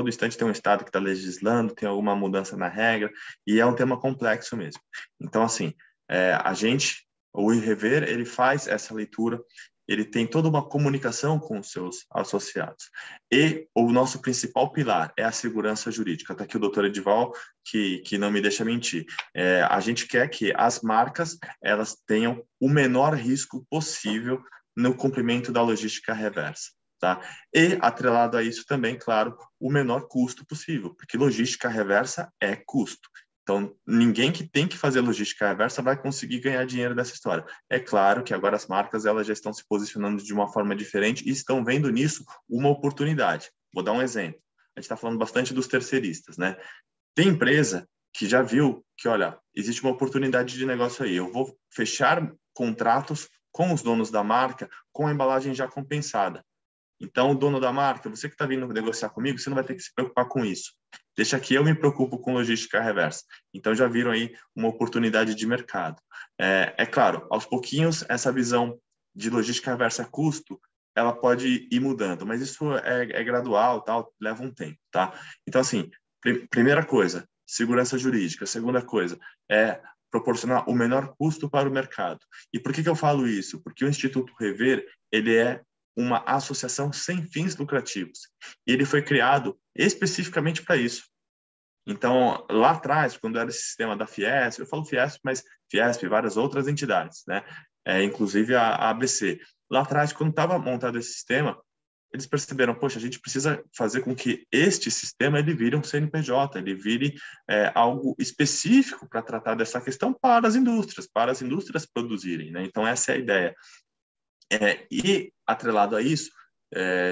instante tem um estado que está legislando, tem alguma mudança na regra, e é um tema complexo mesmo. Então, assim, o Rever, ele faz essa leitura, ele tem toda uma comunicação com os seus associados. E o nosso principal pilar é a segurança jurídica. Está aqui o doutor Edival, que não me deixa mentir. A gente quer que as marcas elas tenham o menor risco possível no cumprimento da logística reversa. Tá? E, atrelado a isso também, claro, o menor custo possível, porque logística reversa é custo. Então, ninguém que tem que fazer logística reversa vai conseguir ganhar dinheiro dessa história. É claro que agora as marcas elas já estão se posicionando de uma forma diferente e estão vendo nisso uma oportunidade. Vou dar um exemplo. A gente está falando bastante dos terceiristas, né? Tem empresa que já viu que, olha, existe uma oportunidade de negócio aí. Eu vou fechar contratos com os donos da marca com a embalagem já compensada. Então, o dono da marca, você que está vindo negociar comigo, você não vai ter que se preocupar com isso. Deixa que eu me preocupo com logística reversa. Então, já viram aí uma oportunidade de mercado. É claro, aos pouquinhos, essa visão de logística reversa custo, ela pode ir mudando, mas isso é gradual, tal, leva um tempo, tá? Então, assim, primeira coisa, segurança jurídica. Segunda coisa, é proporcionar o menor custo para o mercado. E por que eu falo isso? Porque o Instituto Rever, ele é uma associação sem fins lucrativos. E ele foi criado especificamente para isso. Então, lá atrás, quando era esse sistema da Fiesp, eu falo Fiesp, mas Fiesp e várias outras entidades, né? Inclusive a ABC. Lá atrás, quando estava montado esse sistema, eles perceberam, poxa, a gente precisa fazer com que este sistema ele vire um CNPJ, ele vire algo específico para tratar dessa questão para as indústrias produzirem, né? Então, essa é a ideia. E, atrelado a isso,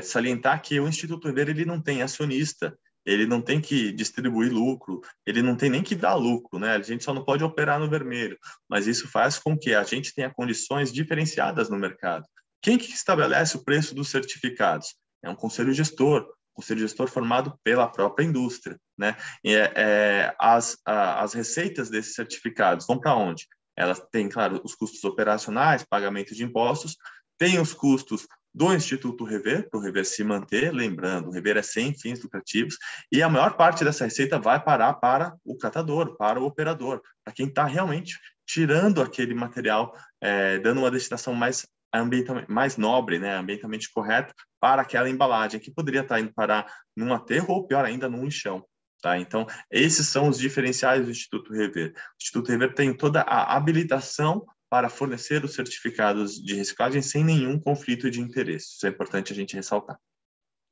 salientar que o Instituto Rever ele não tem acionista, ele não tem que distribuir lucro, ele não tem nem que dar lucro, né? A gente só não pode operar no vermelho, mas isso faz com que a gente tenha condições diferenciadas no mercado, Quem que estabelece o preço dos certificados? É um conselho gestor formado pela própria indústria, né? As receitas desses certificados vão para onde? Elas têm, claro, os custos operacionais, pagamento de impostos, tem os custos do Instituto Rever, para o Rever se manter, lembrando, o Rever é sem fins lucrativos, e a maior parte dessa receita vai parar para o catador, para o operador, para quem está realmente tirando aquele material, dando uma destinação mais nobre, né, ambientalmente correta, para aquela embalagem, que poderia estar indo parar num aterro ou, pior ainda, num lixão. Tá? Então, esses são os diferenciais do Instituto Rever. O Instituto Rever tem toda a habilitação para fornecer os certificados de reciclagem sem nenhum conflito de interesse. Isso é importante a gente ressaltar.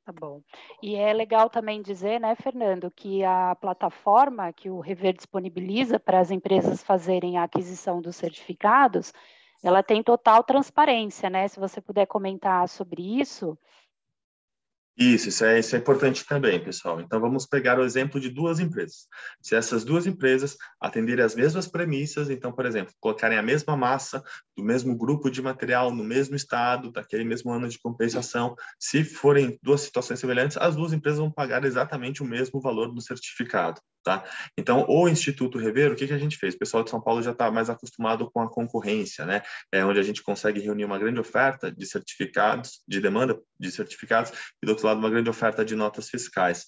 Tá bom. E é legal também dizer, né, Fernando, que a plataforma que o Rever disponibiliza para as empresas fazerem a aquisição dos certificados, ela tem total transparência, né? Se você puder comentar sobre isso. Isso é importante também, pessoal. Então, vamos pegar o exemplo de duas empresas. Se essas duas empresas atenderem as mesmas premissas, então, por exemplo, colocarem a mesma massa do mesmo grupo de material no mesmo estado, daquele mesmo ano de compensação, se forem duas situações semelhantes, as duas empresas vão pagar exatamente o mesmo valor do certificado. Tá? Então, o Instituto Rever, o que a gente fez? O pessoal de São Paulo já está mais acostumado com a concorrência, né? Onde a gente consegue reunir uma grande oferta de certificados, de demanda de certificados, e do outro lado uma grande oferta de notas fiscais.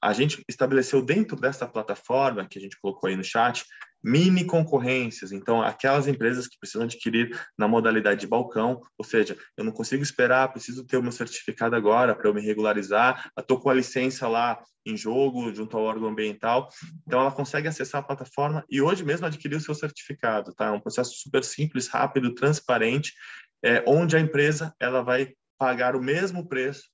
A gente estabeleceu dentro dessa plataforma, que a gente colocou aí no chat, mini concorrências, então aquelas empresas que precisam adquirir na modalidade de balcão, ou seja, eu não consigo esperar, preciso ter o meu certificado agora para eu me regularizar, estou com a licença lá em jogo, junto ao órgão ambiental, então ela consegue acessar a plataforma e hoje mesmo adquirir o seu certificado, tá? É um processo super simples, rápido, transparente, onde a empresa ela vai pagar o mesmo preço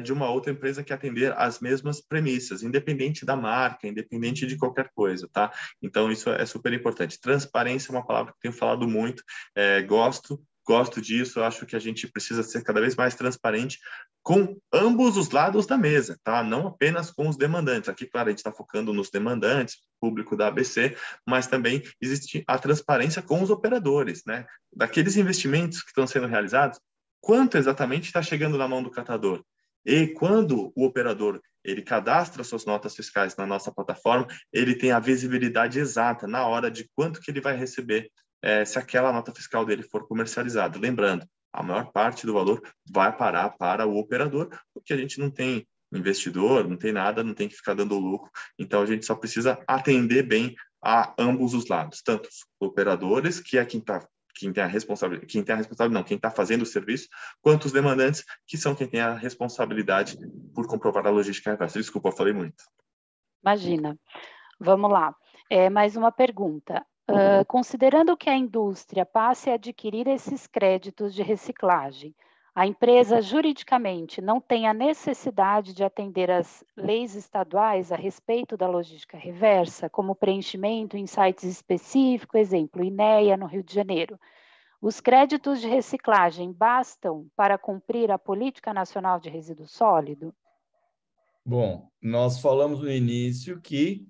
de uma outra empresa que atender as mesmas premissas, independente da marca, independente de qualquer coisa, tá? Então, isso é super importante. Transparência é uma palavra que eu tenho falado muito, gosto disso, acho que a gente precisa ser cada vez mais transparente com ambos os lados da mesa, tá? Não apenas com os demandantes. Aqui, claro, a gente está focando nos demandantes, público da ABC, mas também existe a transparência com os operadores, né? Daqueles investimentos que estão sendo realizados, quanto exatamente está chegando na mão do catador? E quando o operador ele cadastra suas notas fiscais na nossa plataforma, ele tem a visibilidade exata na hora de quanto que ele vai receber se aquela nota fiscal dele for comercializada. Lembrando, a maior parte do valor vai parar para o operador, porque a gente não tem investidor, não tem nada, não tem que ficar dando lucro. Então, a gente só precisa atender bem a ambos os lados, tanto os operadores, que é quem está fazendo o serviço, quanto os demandantes, que são quem tem a responsabilidade por comprovar a logística reversa. Desculpa, eu falei muito. Imagina. Vamos lá. Mais uma pergunta. Considerando que a indústria passe a adquirir esses créditos de reciclagem, a empresa juridicamente não tem a necessidade de atender às leis estaduais a respeito da logística reversa, como preenchimento em sites específicos, exemplo, INEA, no Rio de Janeiro. Os créditos de reciclagem bastam para cumprir a Política Nacional de Resíduo Sólido? Bom, nós falamos no início que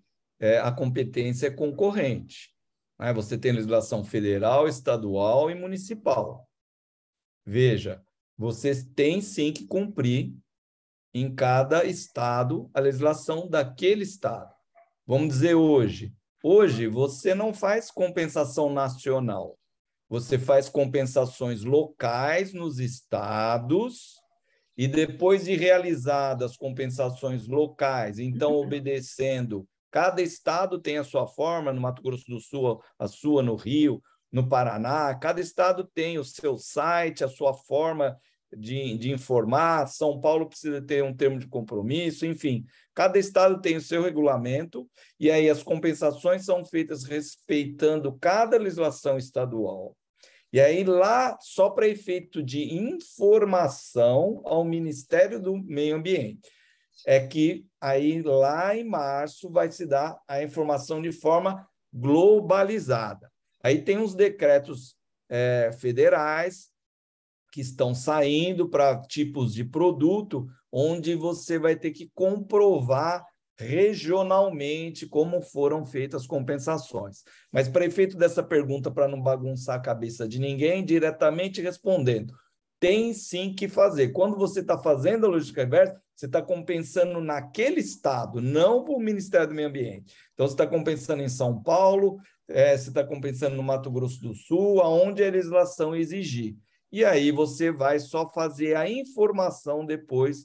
a competência é concorrente. Né? Você tem legislação federal, estadual e municipal. Veja, vocês têm sim que cumprir em cada estado a legislação daquele estado. Vamos dizer hoje você não faz compensação nacional, você faz compensações locais nos estados e depois de realizadas compensações locais, então obedecendo, cada estado tem a sua forma, no Mato Grosso do Sul, a sua no Rio, no Paraná, cada estado tem o seu site, a sua forma de informar, São Paulo precisa ter um termo de compromisso, enfim, cada estado tem o seu regulamento, e aí as compensações são feitas respeitando cada legislação estadual. E aí lá, só para efeito de informação ao Ministério do Meio Ambiente, é que aí lá em março vai se dar a informação de forma globalizada. Aí tem os decretos federais que estão saindo para tipos de produto, onde você vai ter que comprovar regionalmente como foram feitas as compensações. Mas, para efeito dessa pergunta, para não bagunçar a cabeça de ninguém, diretamente respondendo, tem sim que fazer. Quando você está fazendo a logística reversa, você está compensando naquele estado, não para o Ministério do Meio Ambiente. Então, você está compensando em São Paulo, você está compensando no Mato Grosso do Sul, aonde a legislação exigir. E aí você vai só fazer a informação depois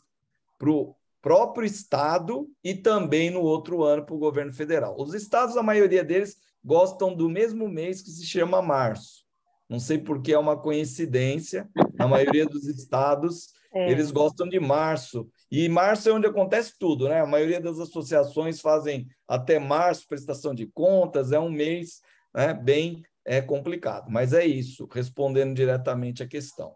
para o próprio estado e também no outro ano para o governo federal. Os estados, a maioria deles, gostam do mesmo mês que se chama março. Não sei por que é uma coincidência, na maioria dos estados, eles gostam de março. E março é onde acontece tudo, né? A maioria das associações fazem até março prestação de contas, é um mês, né, bem complicado. Mas é isso, respondendo diretamente à questão.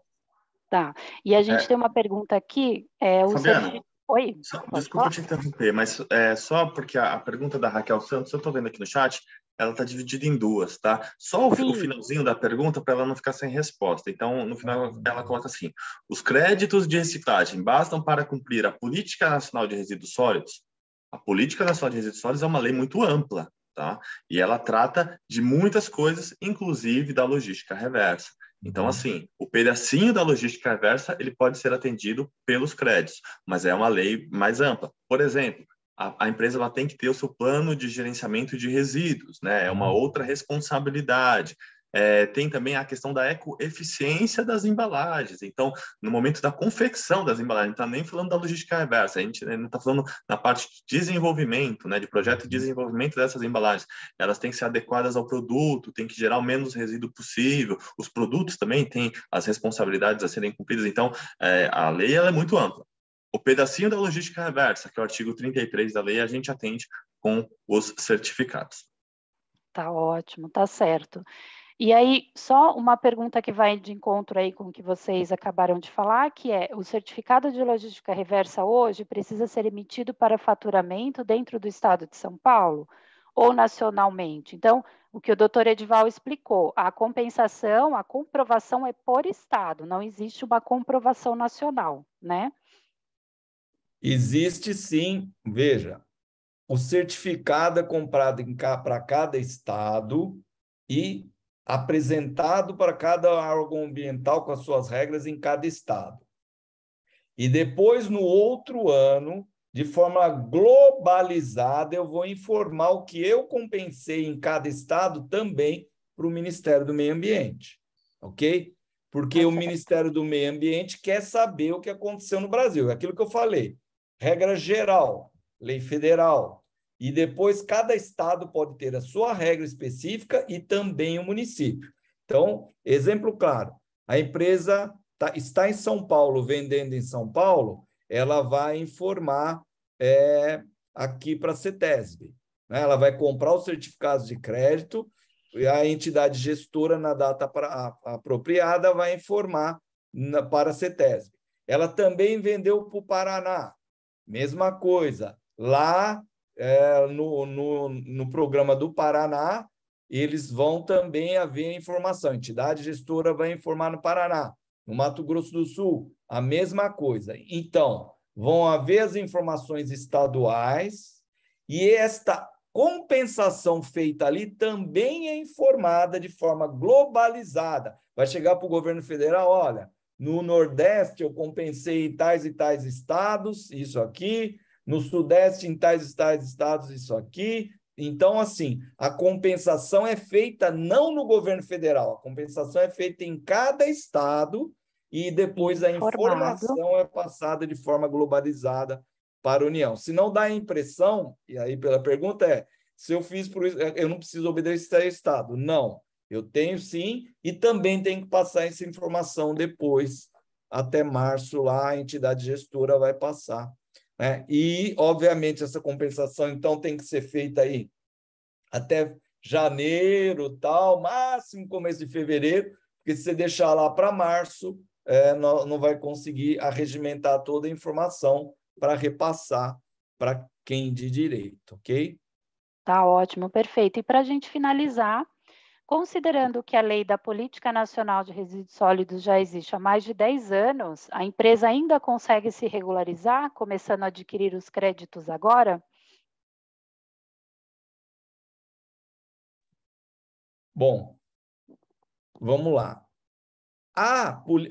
Tá. E a gente tem uma pergunta aqui. Fabiana, Oi, desculpa te interromper, mas só porque a pergunta da Raquel Santos, eu estou vendo aqui no chat, ela está dividida em duas, tá? Só o finalzinho da pergunta para ela não ficar sem resposta. Então, no final, ela coloca assim: os créditos de reciclagem bastam para cumprir a Política Nacional de Resíduos Sólidos? A Política Nacional de Resíduos Sólidos é uma lei muito ampla, tá? E ela trata de muitas coisas, inclusive da logística reversa. Então, assim, o pedacinho da logística reversa, ele pode ser atendido pelos créditos, mas é uma lei mais ampla. Por exemplo, a empresa ela tem que ter o seu plano de gerenciamento de resíduos, né? É uma outra responsabilidade. Tem também a questão da ecoeficiência das embalagens. Então, no momento da confecção das embalagens, não está nem falando da logística reversa, a gente não está falando na parte de desenvolvimento, né, de projeto de desenvolvimento dessas embalagens. Elas têm que ser adequadas ao produto, tem que gerar o menos resíduo possível. Os produtos também têm as responsabilidades a serem cumpridas. Então, a lei ela é muito ampla. O pedacinho da logística reversa, que é o artigo 33 da lei, a gente atende com os certificados. Tá ótimo, tá certo. E aí, só uma pergunta que vai de encontro aí com o que vocês acabaram de falar, que é: o certificado de logística reversa hoje precisa ser emitido para faturamento dentro do estado de São Paulo ou nacionalmente? Então, o que o doutor Edival explicou, a compensação, a comprovação é por estado, não existe uma comprovação nacional, né? Existe sim, veja, o certificado é comprado para cada estado e apresentado para cada órgão ambiental com as suas regras em cada estado. E depois, no outro ano, de forma globalizada, eu vou informar o que eu compensei em cada estado também para o Ministério do Meio Ambiente, ok? Porque o Ministério do Meio Ambiente quer saber o que aconteceu no Brasil. É aquilo que eu falei. Regra geral, lei federal. E depois, cada estado pode ter a sua regra específica e também o município. Então, exemplo claro, a empresa está em São Paulo, vendendo em São Paulo, ela vai informar aqui para a CETESB, né? Ela vai comprar os certificados de crédito e a entidade gestora, na data apropriada, vai informar para a CETESB. Ela também vendeu para o Paraná, mesma coisa. Lá, no programa do Paraná, eles vão também haver informação. A entidade gestora vai informar no Paraná. No Mato Grosso do Sul, a mesma coisa. Então, vão haver as informações estaduais e esta compensação feita ali também é informada de forma globalizada. Vai chegar para o governo federal, olha, no Nordeste eu compensei em tais e tais estados, isso aqui, no Sudeste em tais e tais estados, isso aqui. Então, assim, a compensação é feita não no governo federal, a compensação é feita em cada estado e depois a informação é passada de forma globalizada para a União. Se não dá a impressão, e aí pela pergunta se eu fiz por isso, eu não preciso obedecer ao Estado. Não, eu tenho sim, e também tenho que passar essa informação depois, até março lá, a entidade gestora vai passar. E, obviamente, essa compensação, então, tem que ser feita aí até janeiro, tal, máximo começo de fevereiro, porque se você deixar lá para março, não vai conseguir arregimentar toda a informação para repassar para quem de direito, ok? Tá ótimo, perfeito. E para a gente finalizar, considerando que a lei da Política Nacional de Resíduos Sólidos já existe há mais de 10 anos, a empresa ainda consegue se regularizar, começando a adquirir os créditos agora? Bom, vamos lá.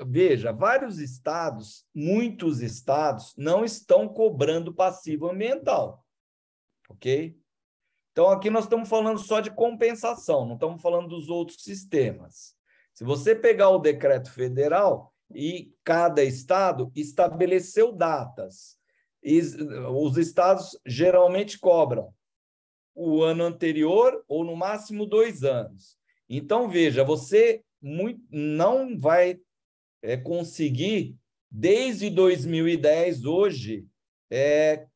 Veja, vários estados, muitos estados, não estão cobrando passivo ambiental, ok? Então, aqui nós estamos falando só de compensação, não estamos falando dos outros sistemas. Se você pegar o decreto federal e cada estado estabeleceu datas, e os estados geralmente cobram o ano anterior ou, no máximo, 2 anos. Então, veja, você não vai conseguir, desde 2010, hoje,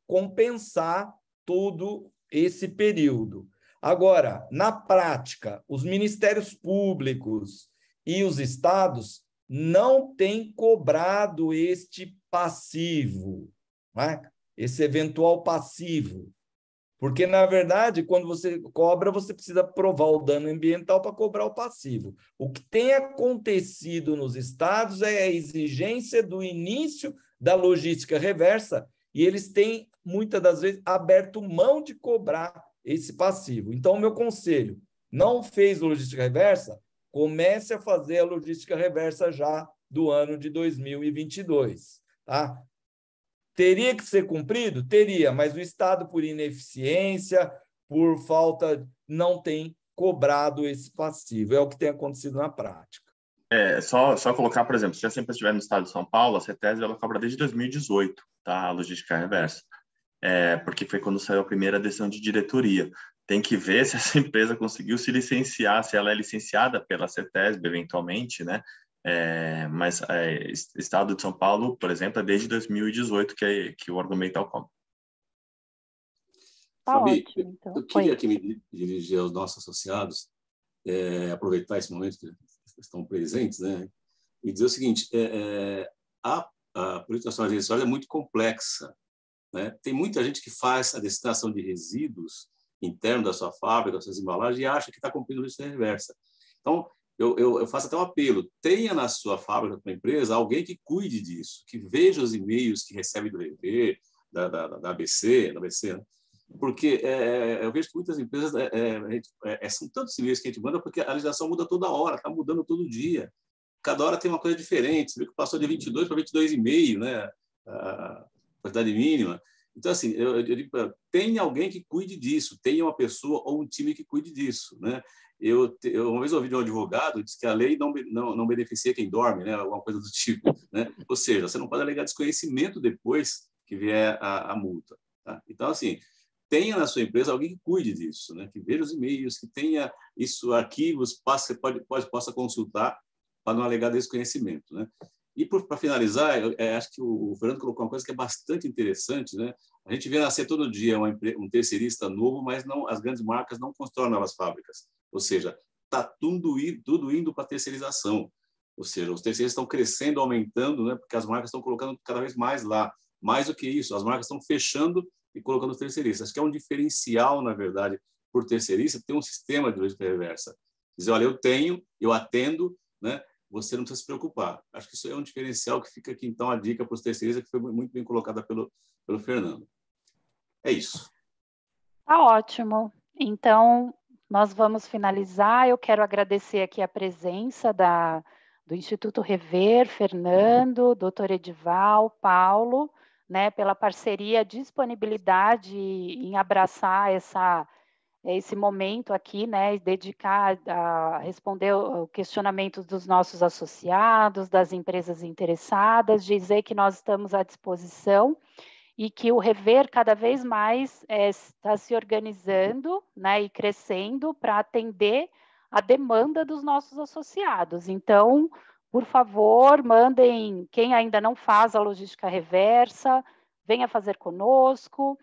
compensar todo esse período. Agora, na prática, os ministérios públicos e os estados não têm cobrado este passivo, né? Esse eventual passivo. Porque, na verdade, quando você cobra, você precisa provar o dano ambiental para cobrar o passivo. O que tem acontecido nos estados é a exigência do início da logística reversa, e eles têm, muitas das vezes, aberto mão de cobrar esse passivo. Então, o meu conselho, não fez logística reversa? Comece a fazer a logística reversa já do ano de 2022, tá? Teria que ser cumprido? Teria, mas o Estado, por ineficiência, por falta, não tem cobrado esse passivo. É o que tem acontecido na prática. Só colocar, por exemplo, se a empresa estiver no estado de São Paulo, a CETESB ela cobra desde 2018, tá? A logística reversa. Porque foi quando saiu a primeira decisão de diretoria. Tem que ver se essa empresa conseguiu se licenciar, se ela é licenciada pela CETESB, eventualmente, né? Mas Estado de São Paulo, por exemplo, é desde 2018 que o argumental cobra. Fabi, ótimo, então. eu queria aqui me dirigir aos nossos associados, aproveitar esse momento que estão presentes, né, e dizer o seguinte: a política nacional de resíduos é muito complexa, né? Tem muita gente que faz a destinação de resíduos internos da sua fábrica, das suas embalagens, e acha que está cumprindo a logística reversa. Então, eu faço até um apelo: tenha na sua fábrica, na sua empresa, alguém que cuide disso, que veja os e-mails que recebe do Rever, da ABC, né? Porque eu vejo que muitas empresas são tantos e-mails que a gente manda, porque a legislação muda toda hora, está mudando todo dia. Cada hora tem uma coisa diferente. Você viu que passou de 22 para 22,5, né? A quantidade mínima. Então, assim, eu digo, tenha alguém que cuide disso, tenha uma pessoa ou um time que cuide disso, né? Eu uma vez ouvi de um advogado, disse que a lei não beneficia quem dorme, né? Alguma coisa do tipo, né? Ou seja, você não pode alegar desconhecimento depois que vier a multa, tá? Então, assim, tenha na sua empresa alguém que cuide disso, né? Que veja os e-mails, que tenha isso, arquivos, você possa consultar para não alegar desconhecimento, né? E para finalizar, acho que o Fernando colocou uma coisa que é bastante interessante, né? A gente vê nascer todo dia um terceirista novo, mas as grandes marcas não constroem novas fábricas. Ou seja, está tudo indo para a terceirização. Ou seja, os terceiristas estão crescendo, aumentando, né? Porque as marcas estão colocando cada vez mais lá. Mais do que isso, as marcas estão fechando e colocando os terceiristas. Acho que é um diferencial, na verdade, por terceirista, ter um sistema de logística reversa. Dizer, olha, eu atendo, né? Você não precisa se preocupar. Acho que isso é um diferencial que fica aqui, então, a dica para os terceiristas, que foi muito bem colocada pelo Fernando. É isso. Tá ótimo. Então, nós vamos finalizar. Eu quero agradecer aqui a presença do Instituto Rever, Fernando, doutor Edival, Paulo, né, pela parceria, disponibilidade em abraçar esse momento aqui, né, e dedicar a responder o questionamento dos nossos associados, das empresas interessadas, dizer que nós estamos à disposição e que o Rever cada vez mais está se organizando, né, e crescendo para atender a demanda dos nossos associados. Então, por favor, mandem, quem ainda não faz a logística reversa, venha fazer conosco.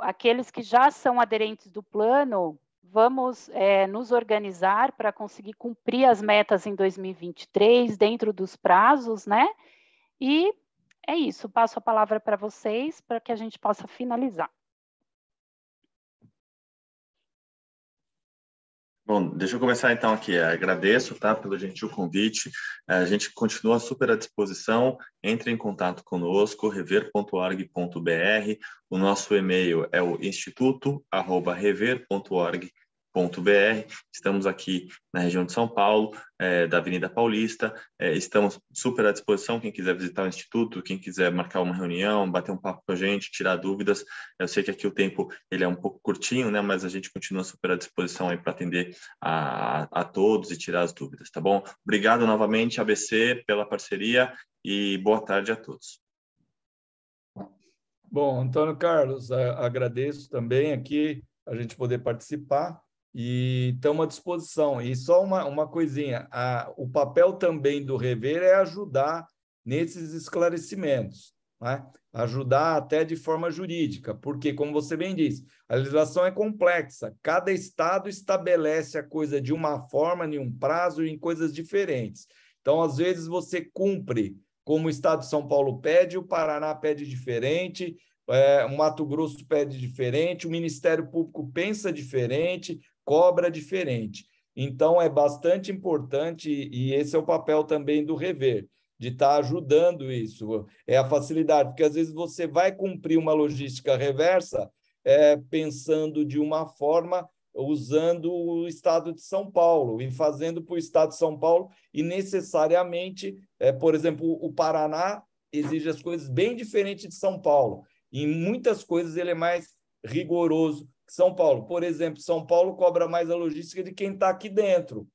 Aqueles que já são aderentes do plano, vamos nos organizar para conseguir cumprir as metas em 2023, dentro dos prazos, né? E é isso, passo a palavra para vocês, para que a gente possa finalizar. Bom, deixa eu começar então aqui. Agradeço, tá, pelo gentil convite. A gente continua super à disposição. Entre em contato conosco, rever.org.br. O nosso e-mail é o instituto@rever.org.br. Estamos aqui na região de São Paulo, da Avenida Paulista. Estamos super à disposição, quem quiser visitar o Instituto, quem quiser marcar uma reunião, bater um papo com a gente, tirar dúvidas. Eu sei que aqui o tempo ele é um pouco curtinho, né? Mas a gente continua super à disposição aí para atender a todos e tirar as dúvidas, tá bom? Obrigado novamente, ABC, pela parceria e boa tarde a todos. Bom, Antônio Carlos, agradeço também aqui a gente poder participar. E estamos à disposição. E só uma coisinha, o papel também do Rever é ajudar nesses esclarecimentos, né? Ajudar até de forma jurídica, porque, como você bem disse, a legislação é complexa, cada estado estabelece a coisa de uma forma, em um prazo, em coisas diferentes. Então, às vezes, você cumpre como o estado de São Paulo pede, o Paraná pede diferente, o Mato Grosso pede diferente, o Ministério Público pensa diferente, cobra diferente. Então, é bastante importante, e esse é o papel também do Rever, de estar ajudando isso. É a facilidade, porque às vezes você vai cumprir uma logística reversa pensando de uma forma, usando o Estado de São Paulo, e fazendo para o Estado de São Paulo, e necessariamente, por exemplo, o Paraná exige as coisas bem diferentes de São Paulo. Em muitas coisas ele é mais rigoroso que São Paulo. Por exemplo, São Paulo cobra mais a logística de quem está aqui dentro,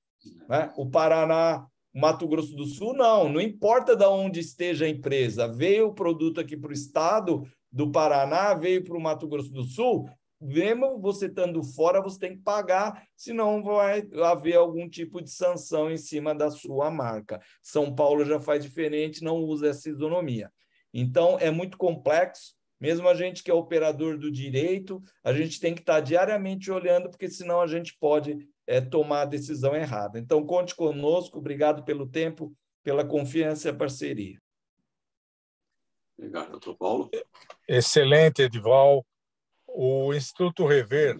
né? O Paraná, Mato Grosso do Sul, não importa de onde esteja a empresa, veio o produto aqui para o estado do Paraná, veio para o Mato Grosso do Sul, mesmo você estando fora, você tem que pagar, senão vai haver algum tipo de sanção em cima da sua marca. São Paulo já faz diferente, não usa essa isonomia. Então, é muito complexo. Mesmo a gente que é operador do direito, a gente tem que estar diariamente olhando, porque senão a gente pode tomar a decisão errada. Então, conte conosco. Obrigado pelo tempo, pela confiança e a parceria. Obrigado, doutor Paulo. Excelente, Edival. O Instituto Rever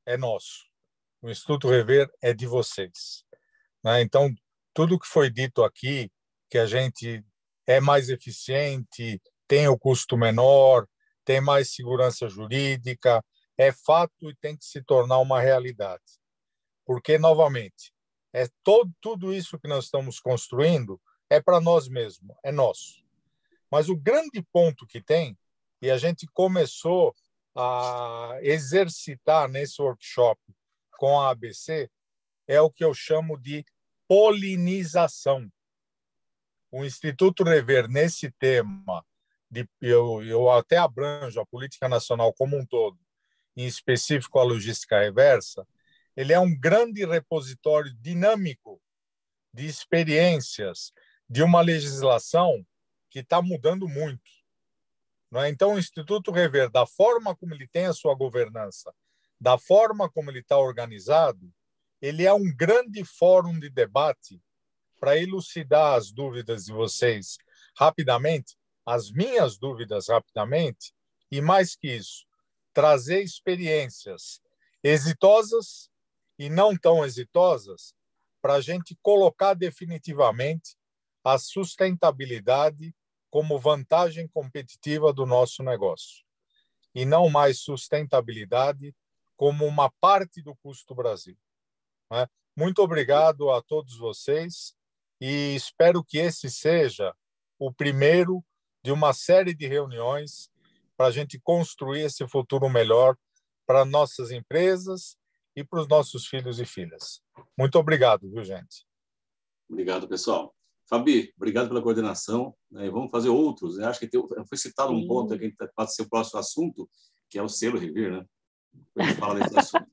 é nosso. O Instituto Rever é de vocês, né? Então, tudo que foi dito aqui, que a gente é mais eficiente, tem o custo menor, tem mais segurança jurídica, é fato e tem que se tornar uma realidade. Porque, novamente, tudo isso que nós estamos construindo é para nós mesmos, é nosso. Mas o grande ponto que tem, e a gente começou a exercitar nesse workshop com a ABC, é o que eu chamo de polinização. O Instituto Rever, nesse tema, eu até abranjo a política nacional como um todo, em específico a logística reversa, ele é um grande repositório dinâmico de experiências de uma legislação que está mudando muito. Não é? Então, o Instituto Rever, da forma como ele tem a sua governança, da forma como ele está organizado, ele é um grande fórum de debate para elucidar as dúvidas de vocês rapidamente, as minhas dúvidas rapidamente, e mais que isso, trazer experiências exitosas e não tão exitosas para a gente colocar definitivamente a sustentabilidade como vantagem competitiva do nosso negócio, e não mais sustentabilidade como uma parte do custo Brasil. Né? Muito obrigado a todos vocês e espero que esse seja o primeiro de uma série de reuniões para a gente construir esse futuro melhor para nossas empresas e para os nossos filhos e filhas. Muito obrigado, viu, gente? Obrigado, pessoal. Fabi, obrigado pela coordenação. Vamos fazer outros. Acho que foi citado um ponto aqui que pode ser o próximo assunto, que é o selo Rever, né? A gente fala desse assunto.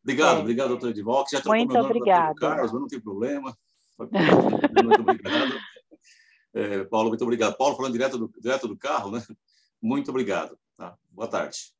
Obrigado, obrigado, doutor Edival, que já trocou meu nome para o Carlos, mas não tem problema. Muito obrigado. Paulo, muito obrigado. Paulo falando direto do carro, né? Muito obrigado. Tá? Boa tarde.